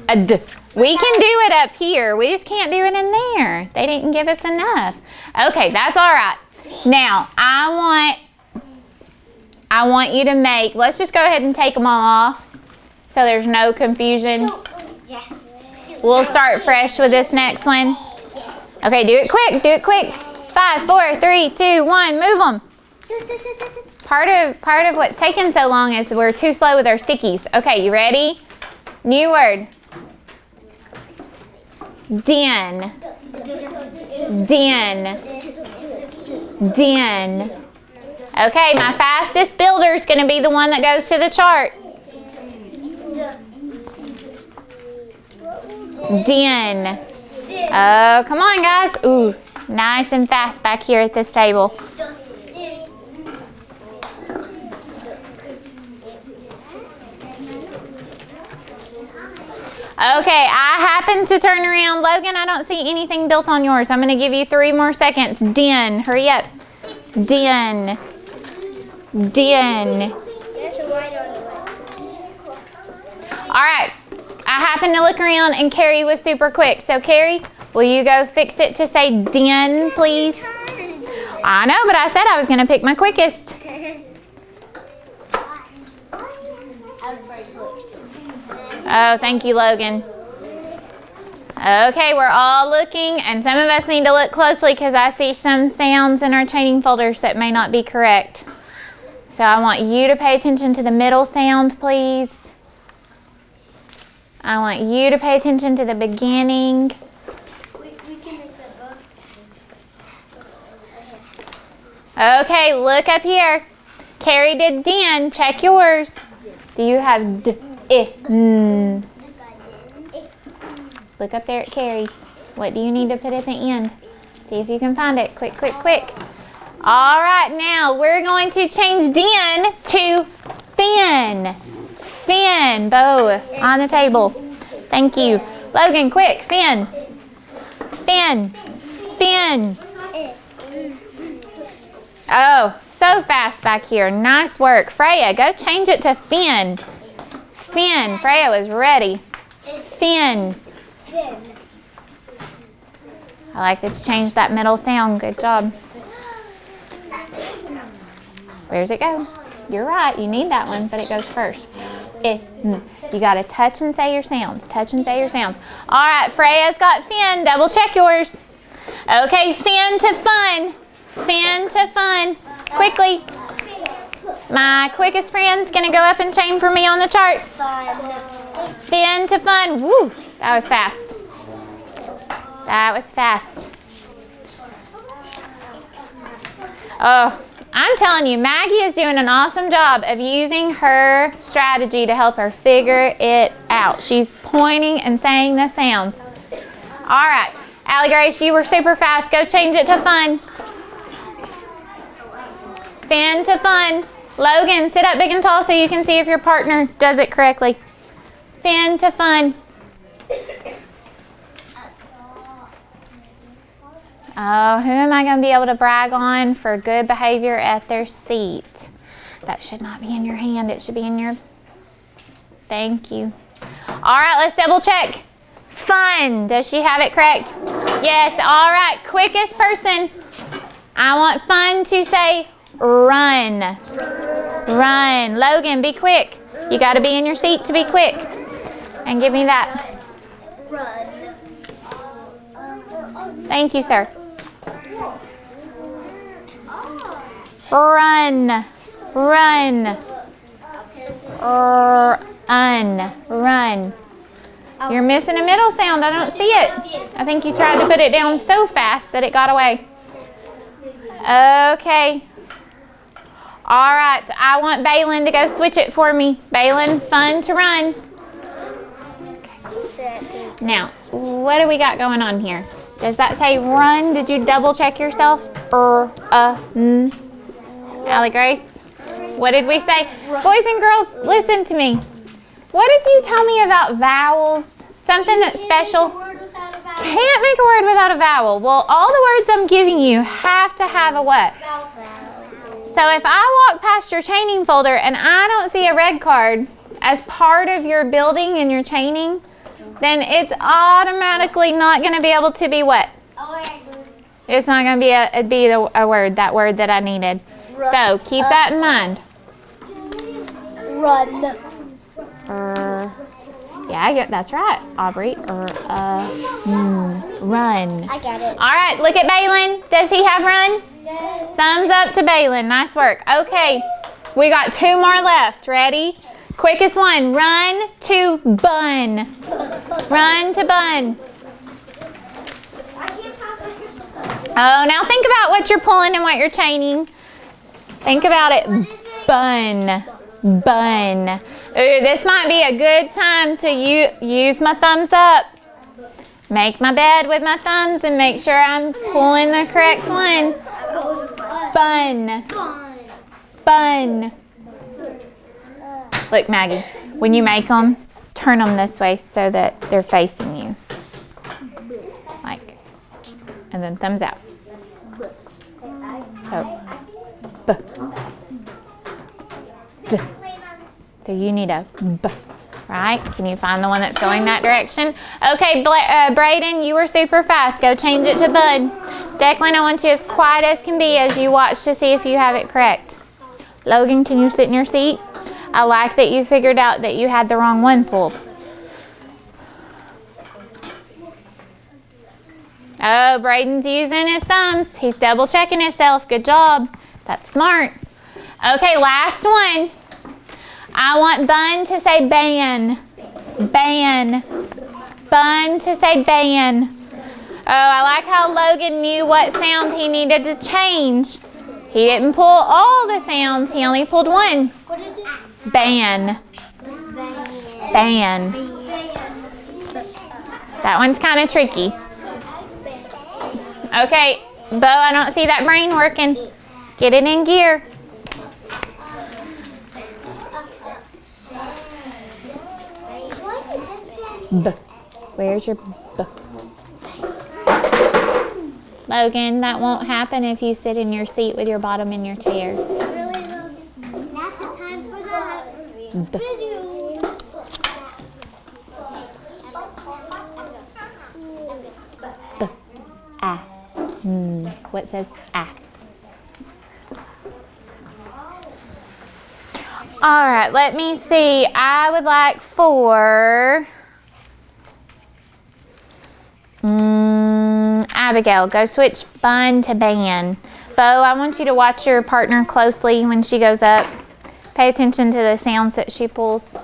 A D. We can do it up here. We just can't do it in there. They didn't give us enough. Okay, that's all right. Now, I want you to make, let's just go ahead and take them all off so there's no confusion. Yes. We'll start fresh with this next one. Okay, do it quick, do it quick. 5, 4, 3, 2, 1, move them. Part of what's taking so long is we're too slow with our stickies. Okay, you ready? New word. Den. Den. Den. Okay, my fastest builder is going to be the one that goes to the chart. Den. Oh, come on, guys. Ooh, nice and fast back here at this table. Okay, I happen to turn around. Logan, I don't see anything built on yours. I'm going to give you 3 more seconds. Den, hurry up. Den. Den. All right, I happened to look around and Carrie was super quick. So Carrie, will you go fix it to say den, please? I know, but I said I was going to pick my quickest. Oh, thank you, Logan. Okay, we're all looking, and some of us need to look closely because I see some sounds in our training folders that may not be correct. So I want you to pay attention to the middle sound, please. I want you to pay attention to the beginning. Okay, look up here. Carrie did den. Check yours. Do you have d, I, n? Look up there at Carrie's. What do you need to put at the end? See if you can find it. Quick, quick, quick. All right, now we're going to change den to fin. Fin. Bo, on the table. Thank you. Logan, quick. Fin. Fin. Fin. Oh, so fast back here. Nice work. Freya, go change it to fin. Fin. Freya was ready. Fin. I like that you changed that middle sound. Good job. Where's it go? You're right. You need that one, but it goes first. You got to touch and say your sounds. Touch and say your sounds. All right, Freya's got fin. Double check yours. Okay, fin to fun. Fin to fun. Quickly. My quickest friend's going to go up and chain for me on the chart. Fin to fun. Woo, that was fast. That was fast. Oh, I'm telling you, Maggie is doing an awesome job of using her strategy to help her figure it out. She's pointing and saying the sounds. All right, Allie Grace, you were super fast. Go change it to fun. Fin to fun. Logan, sit up big and tall so you can see if your partner does it correctly. Fin to fun. Oh, who am I going to be able to brag on for good behavior at their seat? That should not be in your hand. It should be in your... Thank you. All right, let's double check. Fun. Does she have it correct? Yes. All right, quickest person. I want fun to say run. Run. Logan, be quick. You got to be in your seat to be quick. And give me that. Run. Thank you, sir. Run. Run. Run. You're missing a middle sound. I don't see it. I think you tried to put it down so fast that it got away. Okay. All right. I want Balin to go switch it for me. Balin, fun to run. Now, what do we got going on here? Does that say run? Did you double check yourself? Allie Grace? What did we say? Boys and girls, listen to me. What did you tell me about vowels? Something that's special? Can't make a word without a vowel. Well, all the words I'm giving you have to have a what? So if I walk past your training folder and I don't see a red card, as part of your building and your chaining, then it's automatically not going to be able to be what? It's not going to be a word, that word that I needed. So keep that in mind. Run. Yeah, that's right, Aubrey. Run. I got it. All right, look at Balin. Does he have run? Yes. Thumbs up to Balin. Nice work. Okay, we got 2 more left. Ready? Quickest one. Run to bun. Run to bun. Oh, now think about what you're pulling and what you're chaining. Think about it. Bun. Bun. Ooh, this might be a good time to use my thumbs up. Make my bed with my thumbs and make sure I'm pulling the correct one. Bun. Bun. Look, Maggie, when you make them, turn them this way so that they're facing you. Like, and then thumbs out. So, b. D. So you need a b, right? Can you find the one that's going that direction? Okay, Brayden, you were super fast. Go change it to bud. Declan, I want you as quiet as can be as you watch to see if you have it correct. Logan, can you sit in your seat? I like that you figured out that you had the wrong one pulled. Oh, Brayden's using his thumbs. He's double checking himself. Good job. That's smart. Okay, last one. I want Bun to say ban. Ban. Bun to say ban. Oh, I like how Logan knew what sound he needed to change. He didn't pull all the sounds. He only pulled one. What is it? Ban. Ban. That one's kind of tricky. Okay, Bo, I don't see that brain working. Get it in gear. B. Where's your B? Logan, that won't happen if you sit in your seat with your bottom in your chair. Really, Logan? That's the time for the video. B. Ah. What says ah? All right, let me see. I would like for Abigail, go switch bun to ban. Bo, I want you to watch your partner closely when she goes up. Pay attention to the sounds that she pulls.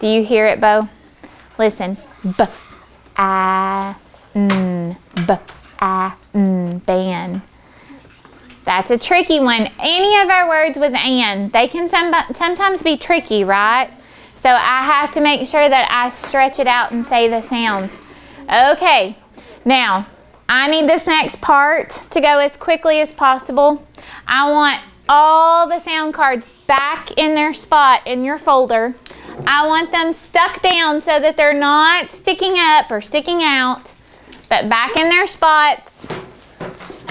Do you hear it, Bo? Listen. B, ah, b, ah, ban. That's a tricky one. Any of our words with and, they can sometimes be tricky, right? So I have to make sure that I stretch it out and say the sounds. Okay, now I need this next part to go as quickly as possible. I want all the sound cards back in their spot in your folder. I want them stuck down so that they're not sticking up or sticking out, but back in their spots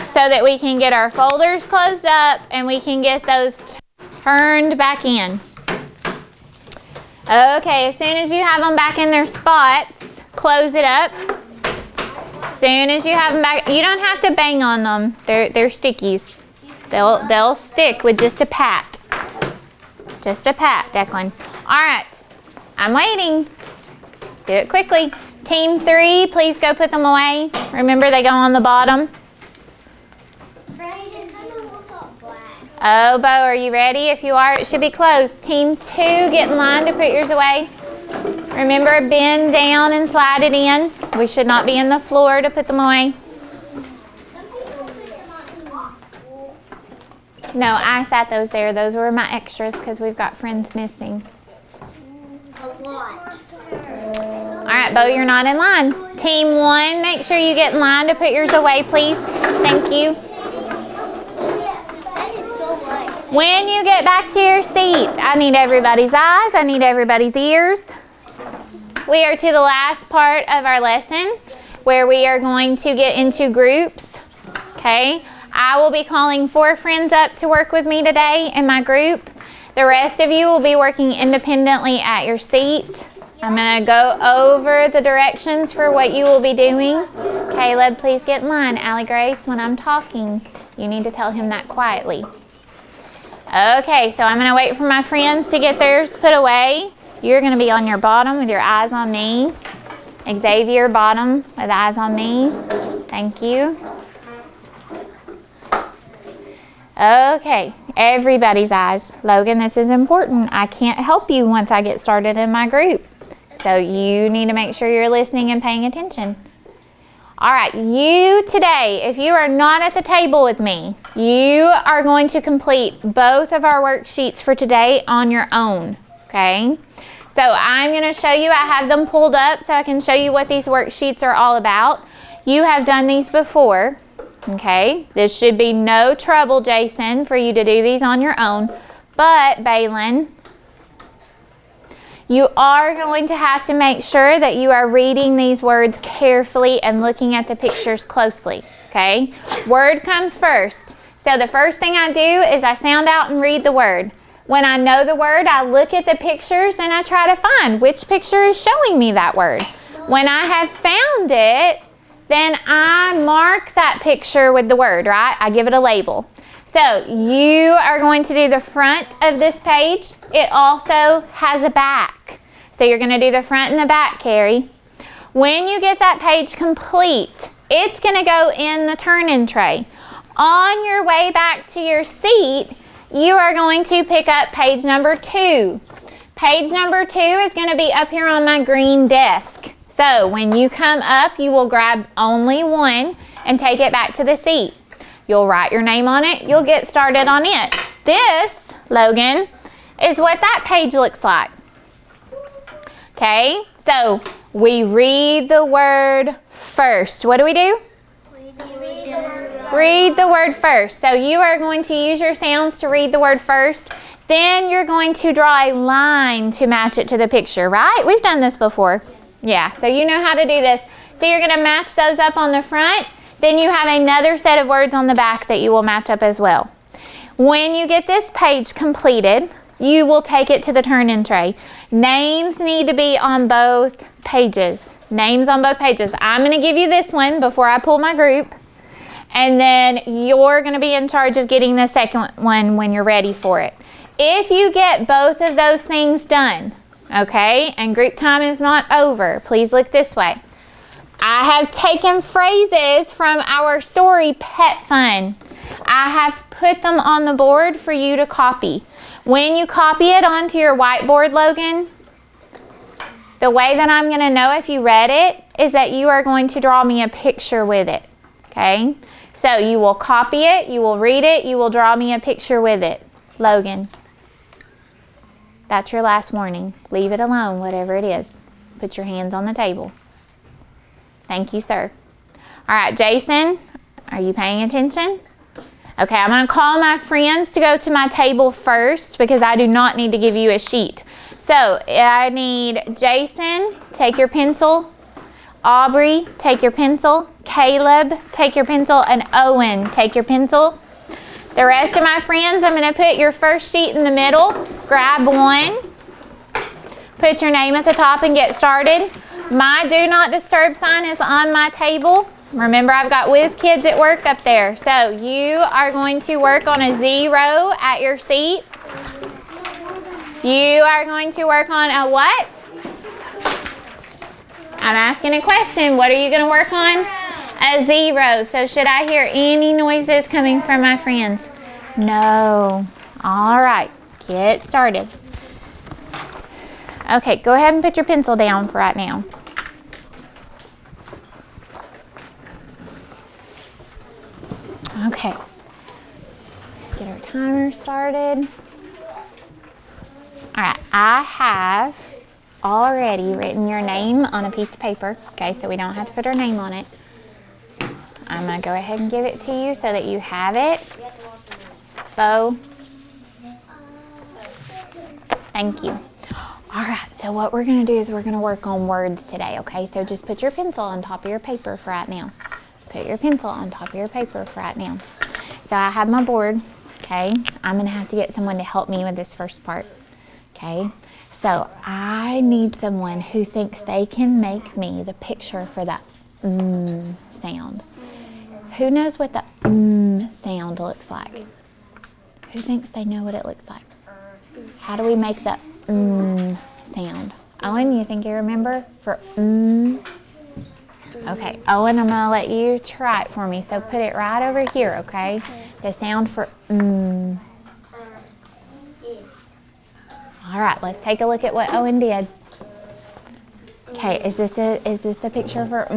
so that we can get our folders closed up and we can get those turned back in. Okay, as soon as you have them back in their spots, close it up. As soon as you have them back, you don't have to bang on them. They're stickies. They'll stick with just a pat. Just a pat, Declan. All right, I'm waiting. Do it quickly. Team 3, please go put them away. Remember, they go on the bottom. Oh, Bo, are you ready? If you are, it should be closed. Team 2, get in line to put yours away. Remember, bend down and slide it in. We should not be in the floor to put them away. No, I sat those there. Those were my extras because we've got friends missing. A lot. All right, Bo, you're not in line. Team 1, make sure you get in line to put yours away, please. Thank you. When you get back to your seat, I need everybody's eyes. I need everybody's ears. We are to the last part of our lesson where we are going to get into groups. Okay, I will be calling 4 friends up to work with me today in my group. The rest of you will be working independently at your seat. I'm going to go over the directions for what you will be doing. Caleb, please get in line. Allie Grace, when I'm talking, you need to tell him that quietly. Okay, so I'm going to wait for my friends to get theirs put away. You're going to be on your bottom with your eyes on me. Xavier, bottom with eyes on me. Thank you. Okay, everybody's eyes. Logan, this is important. I can't help you once I get started in my group. So you need to make sure you're listening and paying attention. All right, you today, if you are not at the table with me, you are going to complete both of our worksheets for today on your own, okay? So I'm going to show you, I have them pulled up so I can show you what these worksheets are all about. You have done these before, okay? This should be no trouble, Jason, for you to do these on your own. But, Baylin, you are going to have to make sure that you are reading these words carefully and looking at the pictures closely, okay? Word comes first. So the first thing I do is I sound out and read the word. When I know the word, I look at the pictures and I try to find which picture is showing me that word. When I have found it, then I mark that picture with the word, right? I give it a label. So you are going to do the front of this page. It also has a back. So you're going to do the front and the back, Carrie. When you get that page complete, it's going to go in the turn-in tray. On your way back to your seat, you are going to pick up page number 2. Page number 2 is going to be up here on my green desk. So when you come up, you will grab only one and take it back to the seat. You'll write your name on it. You'll get started on it. This, Logan, is what that page looks like. Okay, so we read the word first. What do? Read the word first. So you are going to use your sounds to read the word first. Then you're going to draw a line to match it to the picture, right? We've done this before. Yeah, so you know how to do this. So you're going to match those up on the front. Then you have another set of words on the back that you will match up as well. When you get this page completed, you will take it to the turn-in tray. Names need to be on both pages. Names on both pages. I'm going to give you this one before I pull my group. And then you're going to be in charge of getting the second one when you're ready for it. If you get both of those things done, okay, and group time is not over, please look this way. I have taken phrases from our story, Pet Fun. I have put them on the board for you to copy. When you copy it onto your whiteboard, Logan, the way that I'm going to know if you read it is that you are going to draw me a picture with it, okay? So you will copy it, you will read it, you will draw me a picture with it. Logan, that's your last warning. Leave it alone, whatever it is. Put your hands on the table. Thank you, sir. All right, Jason, are you paying attention? Okay, I'm going to call my friends to go to my table first because I do not need to give you a sheet. So I need Jason, take your pencil. Aubrey, take your pencil. Caleb, take your pencil. And Owen, take your pencil. The rest of my friends, I'm going to put your first sheet in the middle. Grab one. Put your name at the top and get started. My do not disturb sign is on my table. Remember, I've got whiz kids at work up there. So you are going to work on a 0 at your seat. You are going to work on a what? I'm asking a question. What are you going to work on? A 0. So should I hear any noises coming from my friends? No. All right. Get started. Okay, go ahead and put your pencil down for right now. Okay. Get our timer started. All right, I have already written your name on a piece of paper, okay, so we don't have to put our name on it. I'm going to go ahead and give it to you so that you have it. Bo. Thank you. All right, so what we're going to do is we're going to work on words today, okay? So just put your pencil on top of your paper for right now. Put your pencil on top of your paper for right now. so I have my board, okay? I'm gonna have to get someone to help me with this first part, okay? So I need someone who thinks they can make me the picture for the sound. Who knows what the sound looks like? Who thinks they know what it looks like? How do we make the sound? Owen, you think you remember for Okay, Owen, I'm gonna let you try it for me. So put it right over here, okay? The sound for All right, let's take a look at what Owen did. Okay, is this a picture for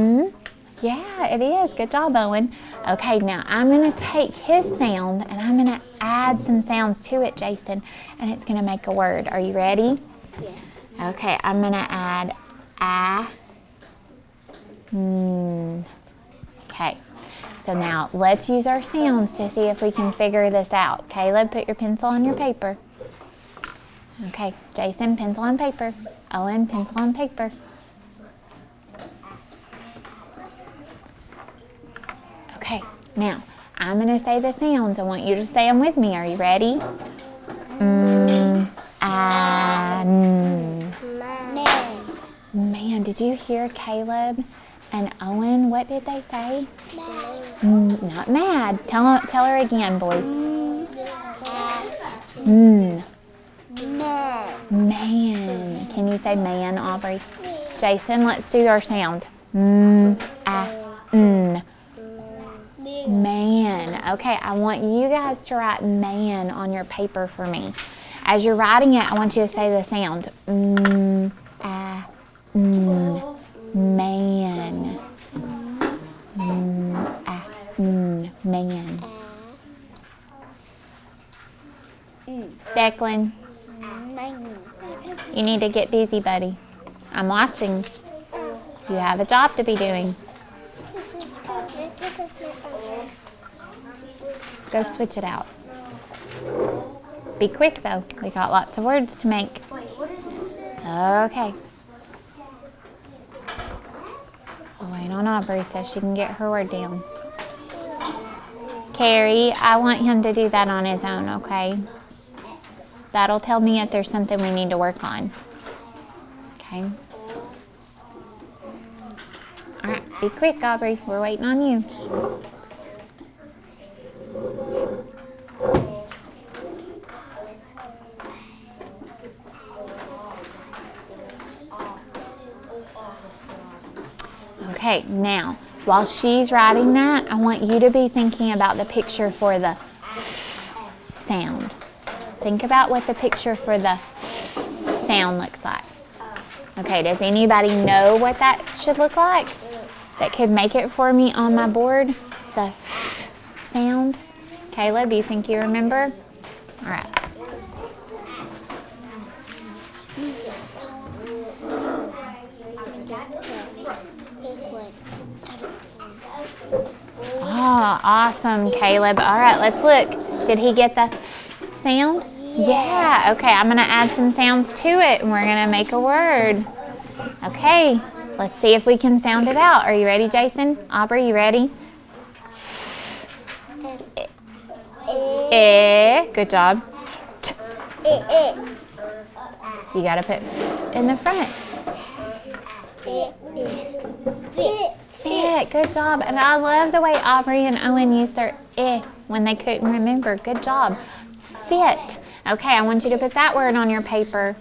Yeah, it is. Good job, Owen. Okay, now I'm gonna take his sound and I'm gonna add some sounds to it, Jason, and it's gonna make a word. Are you ready? Yeah. Okay, I'm gonna add Okay, so now let's use our sounds to see if we can figure this out. Caleb, put your pencil on your paper. Okay, Jason, pencil on paper. Owen, pencil on paper. Okay, now I'm gonna say the sounds. I want you to say them with me. Are you ready? Man, did you hear Caleb and Owen? What did they say? Not mad. Tell her again, boys. Man. Can you say man, Aubrey? Jason, let's do our sounds. Man. Okay, I want you guys to write man on your paper for me. As you're writing it, I want you to say the sound. Man. Man. Declan, you need to get busy, buddy. I'm watching. You have a job to be doing. Go switch it out. Be quick though. We got lots of words to make. Okay. Wait on Aubrey so she can get her word down. Carrie, I want him to do that on his own, okay? That'll tell me if there's something we need to work on. Okay? All right, be quick, Aubrey. We're waiting on you. Okay, now, while she's writing that, I want you to be thinking about the picture for the sound. Think about what the picture for the sound looks like. Okay, does anybody know what that should look like? That could make it for me on my board? The sound? Caleb, do you think you remember? All right. Oh, awesome, Caleb. All right, let's look. Did he get the sound? Yeah. Okay, I'm going to add some sounds to it, and we're going to make a word. Okay, let's see if we can sound it out. Are you ready, Jason? Aubrey, you ready? Good job. You got to put in the front. Fit. Good job. And I love the way Aubrey and Owen used their when they couldn't remember. Good job. Fit. Okay, I want you to put that word on your paper.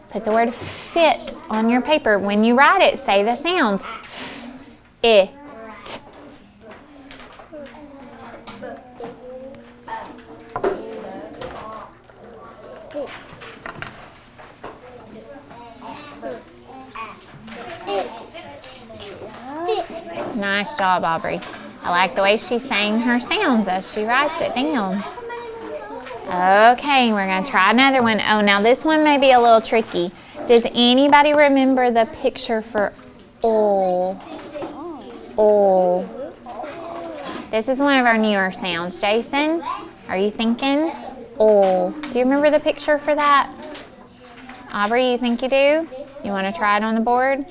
Put the word fit on your paper. When you write it, say the sounds. It. Nice job, Aubrey. I like the way she's saying her sounds as she writes it down. Okay, we're going to try another one. Oh, now this one may be a little tricky. Does anybody remember the picture for oh? Oh. This is one of our newer sounds. Jason, are you thinking? Oh. Do you remember the picture for that? Aubrey, you think you do? You want to try it on the board?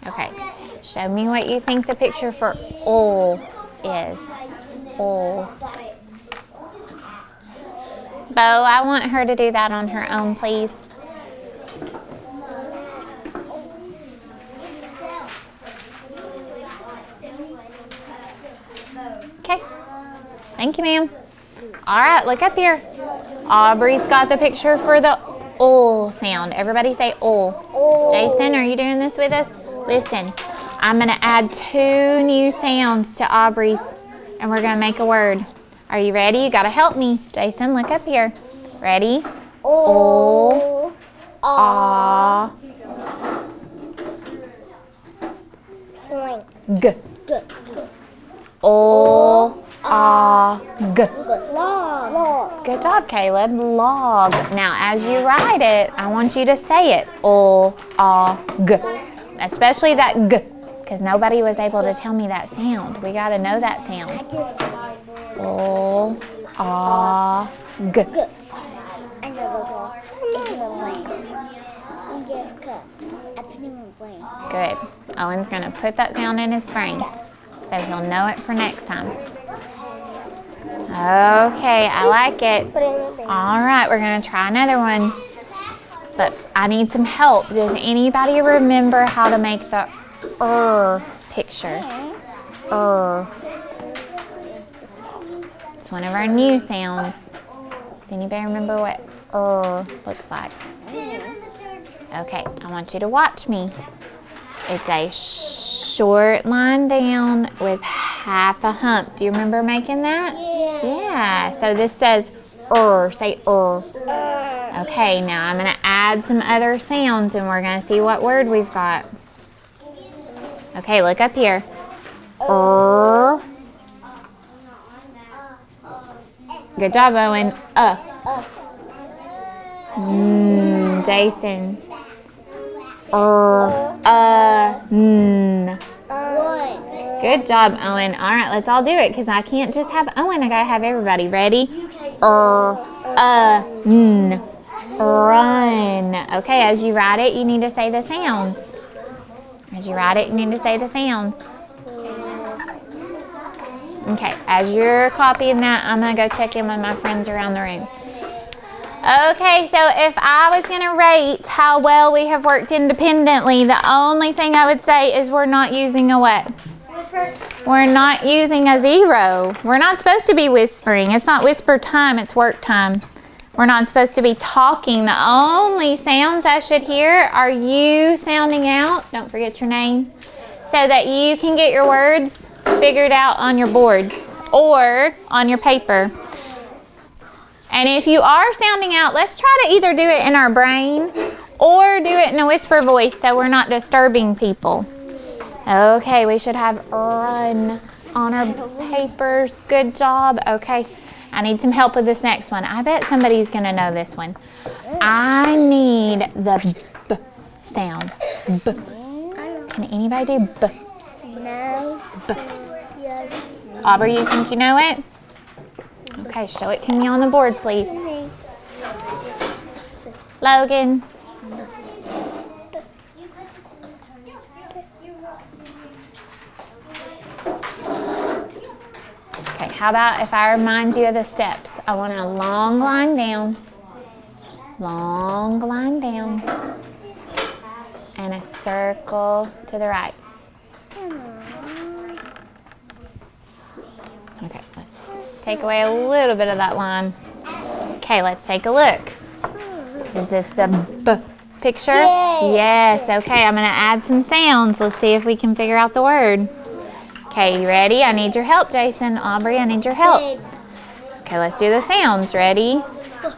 Okay. Show me what you think the picture for oh is. Oh. Bo, I want her to do that on her own, please. Okay. Thank you, ma'am. All right, look up here. Aubrey's got the picture for the ol sound. Everybody say ol. Jason, are you doing this with us? Listen, I'm going to add 2 new sounds to Aubrey's, and we're going to make a word. Are you ready? You got to help me. Jason, look up here. Ready? O, ah, g. O, ah, g. Log. Good job, Caleb. Log. Now, as you write it, I want you to say it. O, ah, g. Especially that g, because nobody was able to tell me that sound. We got to know that sound. O, ah, g. Good. Owen's going to put that sound in his brain so he'll know it for next time. Okay, I like it. All right, we're going to try another one. But I need some help. Does anybody remember how to make the picture? It's one of our new sounds. Does anybody remember what looks like? Okay, I want you to watch me. It's a short line down with half a hump. Do you remember making that? Yeah. So this says say Okay, now I'm going to add some other sounds and we're going to see what word we've got. Okay, look up here. Good job, Owen. Jason. Good job, Owen. All right, let's all do it because I can't just have Owen. I got to have everybody. Ready? Run. Okay, as you write it, you need to say the sounds. As you write it, you need to say the sounds. Okay, as you're copying that, I'm going to go check in with my friends around the room. Okay, so if I was going to rate how well we have worked independently, the only thing I would say is we're not using a what? We're not using a 0. We're not supposed to be whispering. It's not whisper time, it's work time. We're not supposed to be talking. The only sounds I should hear are you sounding out, don't forget your name, so that you can get your words figured out on your boards or on your paper. And if you are sounding out, let's try to either do it in our brain or do it in a whisper voice so we're not disturbing people. Okay, we should have run on our papers. Good job. Okay, I need some help with this next one. I bet somebody's going to know this one. I need the b sound. B. Can anybody do b? No. B. Yes. Aubrey, you think you know it? Okay, show it to me on the board, please. Logan. Okay, how about if I remind you of the steps? I want a long line down, and a circle to the right. Okay, let's take away a little bit of that line. Okay, let's take a look. Is this the b picture? Yes. Okay, I'm going to add some sounds. Let's see if we can figure out the word. Okay, you ready? I need your help, Jason. Aubrey, I need your help. Okay, let's do the sounds. Ready?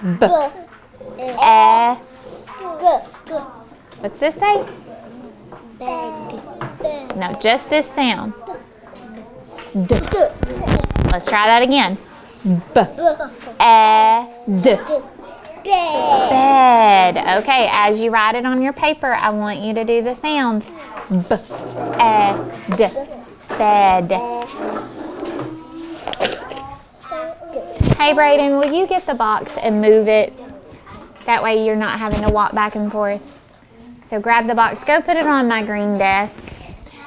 B. What's this say? No, just this sound. D. Let's try that again. B. D. Bed. Okay, as you write it on your paper, I want you to do the sounds. B. D. Bed. Hey, Brayden, will you get the box and move it? That way you're not having to walk back and forth. So grab the box. Go put it on my green desk.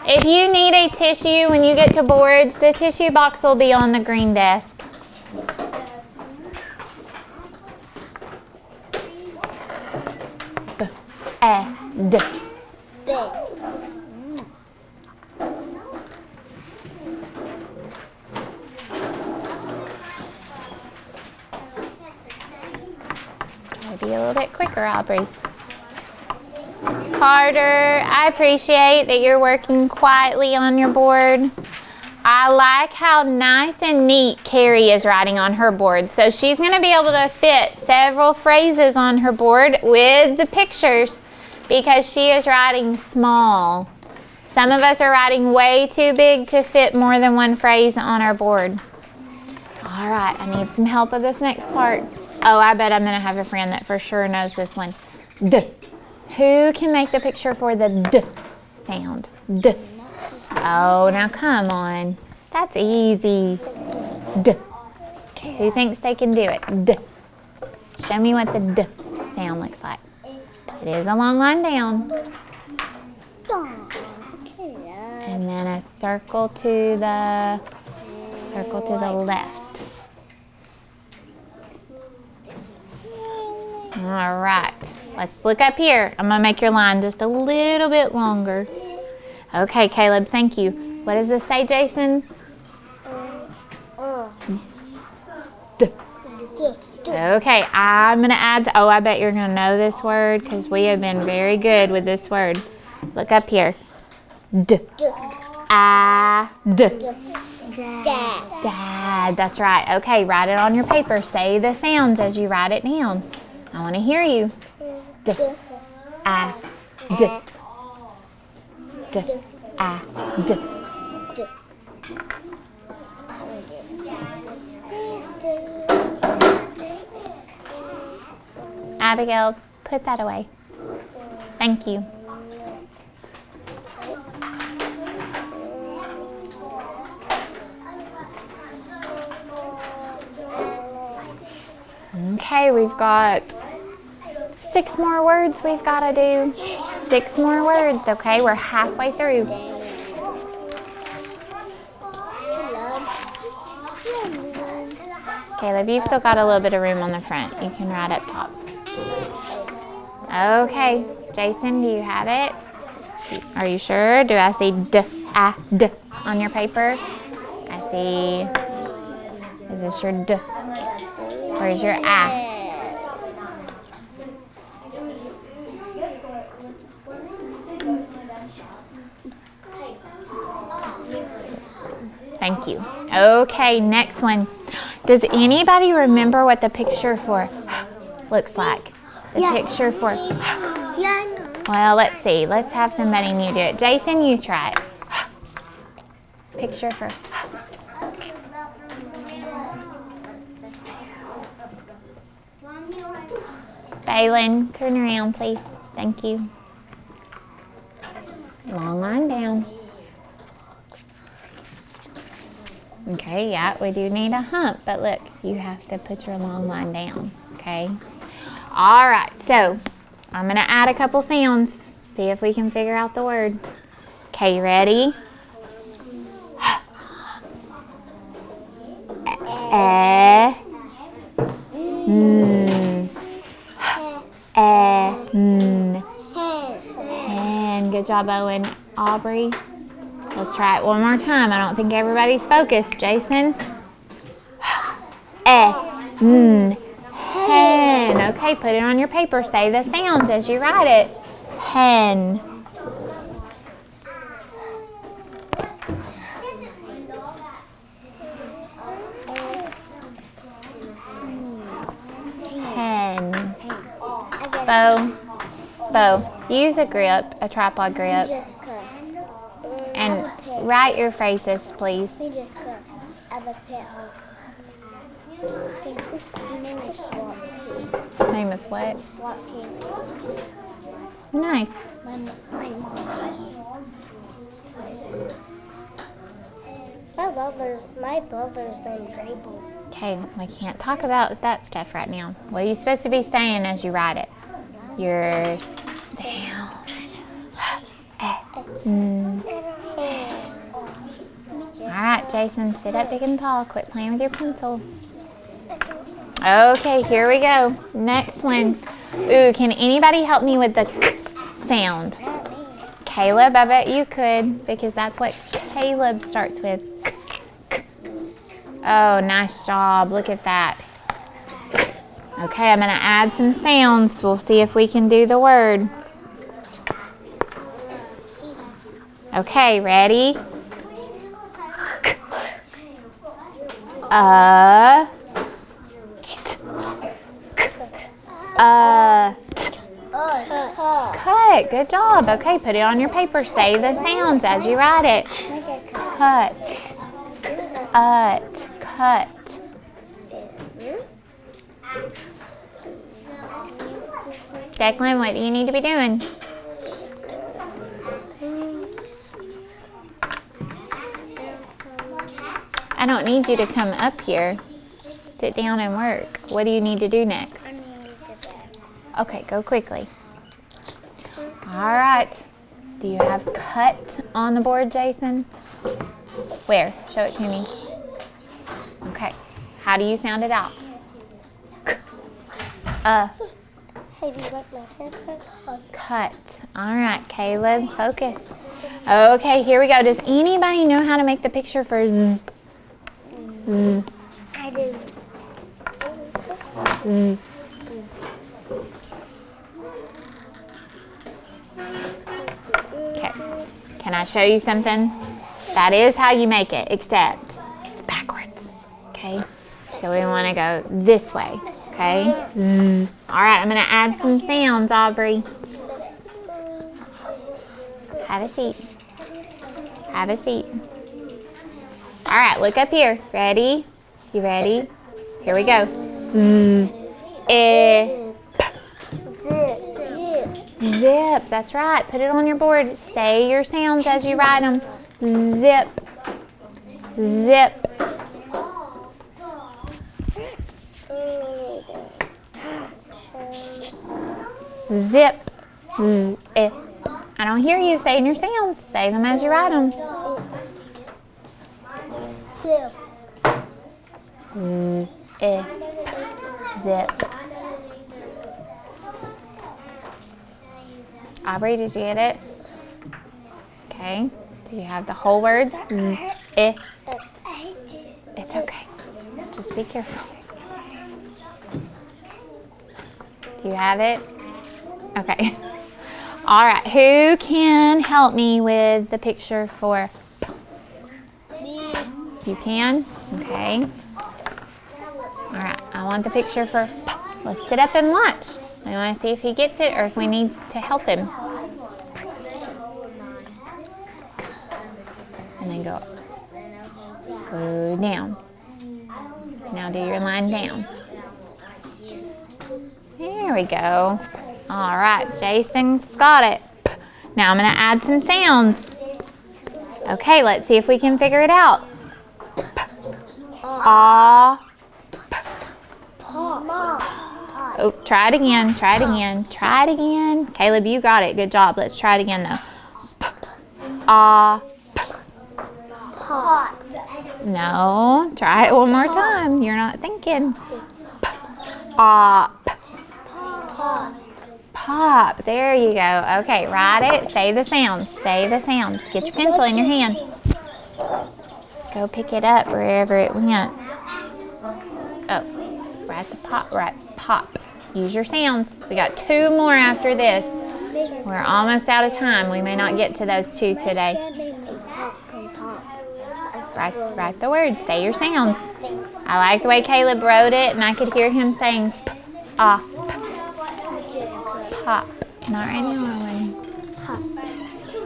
If you need a tissue when you get to boards, the tissue box will be on the green desk. D. Big. Try to be a little bit quicker, Aubrey. Carter, I appreciate that you're working quietly on your board. I like how nice and neat Carrie is writing on her board. So she's going to be able to fit several phrases on her board with the pictures because she is writing small. Some of us are writing way too big to fit more than one phrase on our board. All right, I need some help with this next part. Oh, I bet I'm going to have a friend that for sure knows this one. D. Who can make the picture for the D sound? D. Oh, now come on. That's easy. D. Who thinks they can do it? D. Show me what the D sound looks like. It is a long line down. And then a circle to the left. All right. Let's look up here. I'm going to make your line just a little bit longer. Okay, Caleb, thank you. What does this say, Jason? D. Okay, I'm going to add, oh, I bet you're going to know this word because we have been very good with this word. Look up here. D. D. Dad, that's right. Okay, write it on your paper. Say the sounds as you write it down. I want to hear you. D. D. D. D. Abigail, put that away. Thank you. Okay, we've got 6 more words we've got to do. 6 more words, okay? We're halfway through. Caleb, you've still got a little bit of room on the front. You can write up top. Okay, Jason, do you have it? Are you sure? Do I see D on your paper? I see. Is this your D? Where's your A? Thank you. Okay, next one. Does anybody remember what the picture for looks like? The picture for... Yeah, I know. Well, let's see. Let's have somebody new do it. Jason, you try it. Picture for... Balin, turn around, please. Thank you. Long line down. Okay, yeah, we do need a hump, but look, you have to put your long line down, okay? All right, so I'm gonna add a couple sounds, see if we can figure out the word. Okay, you ready? And good job, Owen. Aubrey. Let's try it one more time. I don't think everybody's focused. Jason. Hen. Okay, put it on your paper. Say the sounds as you write it. Hen. Hen. Bo, use a grip, a tripod grip. And write your phrases, please. His name is what? Nice. My brother's named Grable. Okay, we can't talk about that stuff right now. What are you supposed to be saying as you write it? Your sounds. All right, Jason, sit up big and tall. Quit playing with your pencil. Okay, here we go. Next one. Ooh, can anybody help me with the sound? Caleb, I bet you could, because that's what Caleb starts with. Oh, nice job. Look at that. Okay, I'm going to add some sounds. We'll see if we can do the word. Okay, ready? Cut. Good job. Okay, put it on your paper. Say the sounds as you write it. Cut. Cut. Declan, what do you need to be doing? I don't need you to come up here. Sit down and work. What do you need to do next? Okay, go quickly. All right. Do you have cut on the board, Jason? Where? Show it to me. Okay. How do you sound it out? Cut. All right, Caleb, focus. Okay, here we go. Does anybody know how to make the picture for Z? Z. I do. Z. Okay. Can I show you something? That is how you make it, except it's backwards. Okay? So we want to go this way. Okay? Z. All right, I'm going to add some sounds, Aubrey. Have a seat. Have a seat. All right, look up here. Ready? You ready? Here we go. Z. Zip, that's right. Put it on your board. Say your sounds as you write them. Zip. Zip. Zip. Z. I don't hear you saying your sounds. Say them as you write them. Zip. Zip. Aubrey, did you get it? Okay. Do you have the whole word? It's okay. Just be careful. Do you have it? Okay. All right. Who can help me with the picture for P? Me. You can? Okay. All right. I want the picture for P. Let's sit up and watch. We want to see if he gets it or if we need to help him. And then go down. Now do your line down. There we go. All right, Jason's got it. Now I'm going to add some sounds. Okay, let's see if we can figure it out. Ah. Oh, try it again. Try it again. Try it again. Caleb, you got it. Good job. Let's try it again, though. Ah. Pot. No. Try it one more time. You're not thinking. Ah. Pot. Pop. There you go. Okay, write it. Say the sounds. Say the sounds. Get your pencil in your hand. Go pick it up wherever it went. Oh, write the pop. Write pop. Use your sounds. We got 2 more after this. We're almost out of time. We may not get to those 2 today. Write the words. Say your sounds. I like the way Caleb wrote it, and I could hear him saying ah. Pop. Not right now, Owen.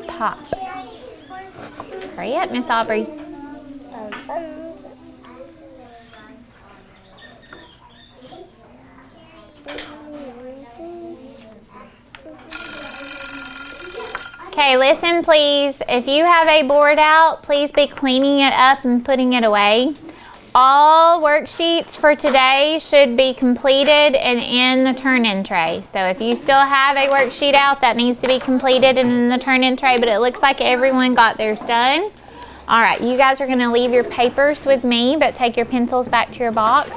Pop. Hurry up, Miss Aubrey. Okay, listen please. If you have a board out, please be cleaning it up and putting it away. All worksheets for today should be completed and in the turn-in tray. So if you still have a worksheet out, that needs to be completed and in the turn-in tray, but it looks like everyone got theirs done. All right, you guys are gonna leave your papers with me, but take your pencils back to your box.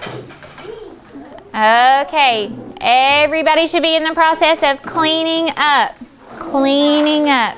Okay, everybody should be in the process of cleaning up. Cleaning up.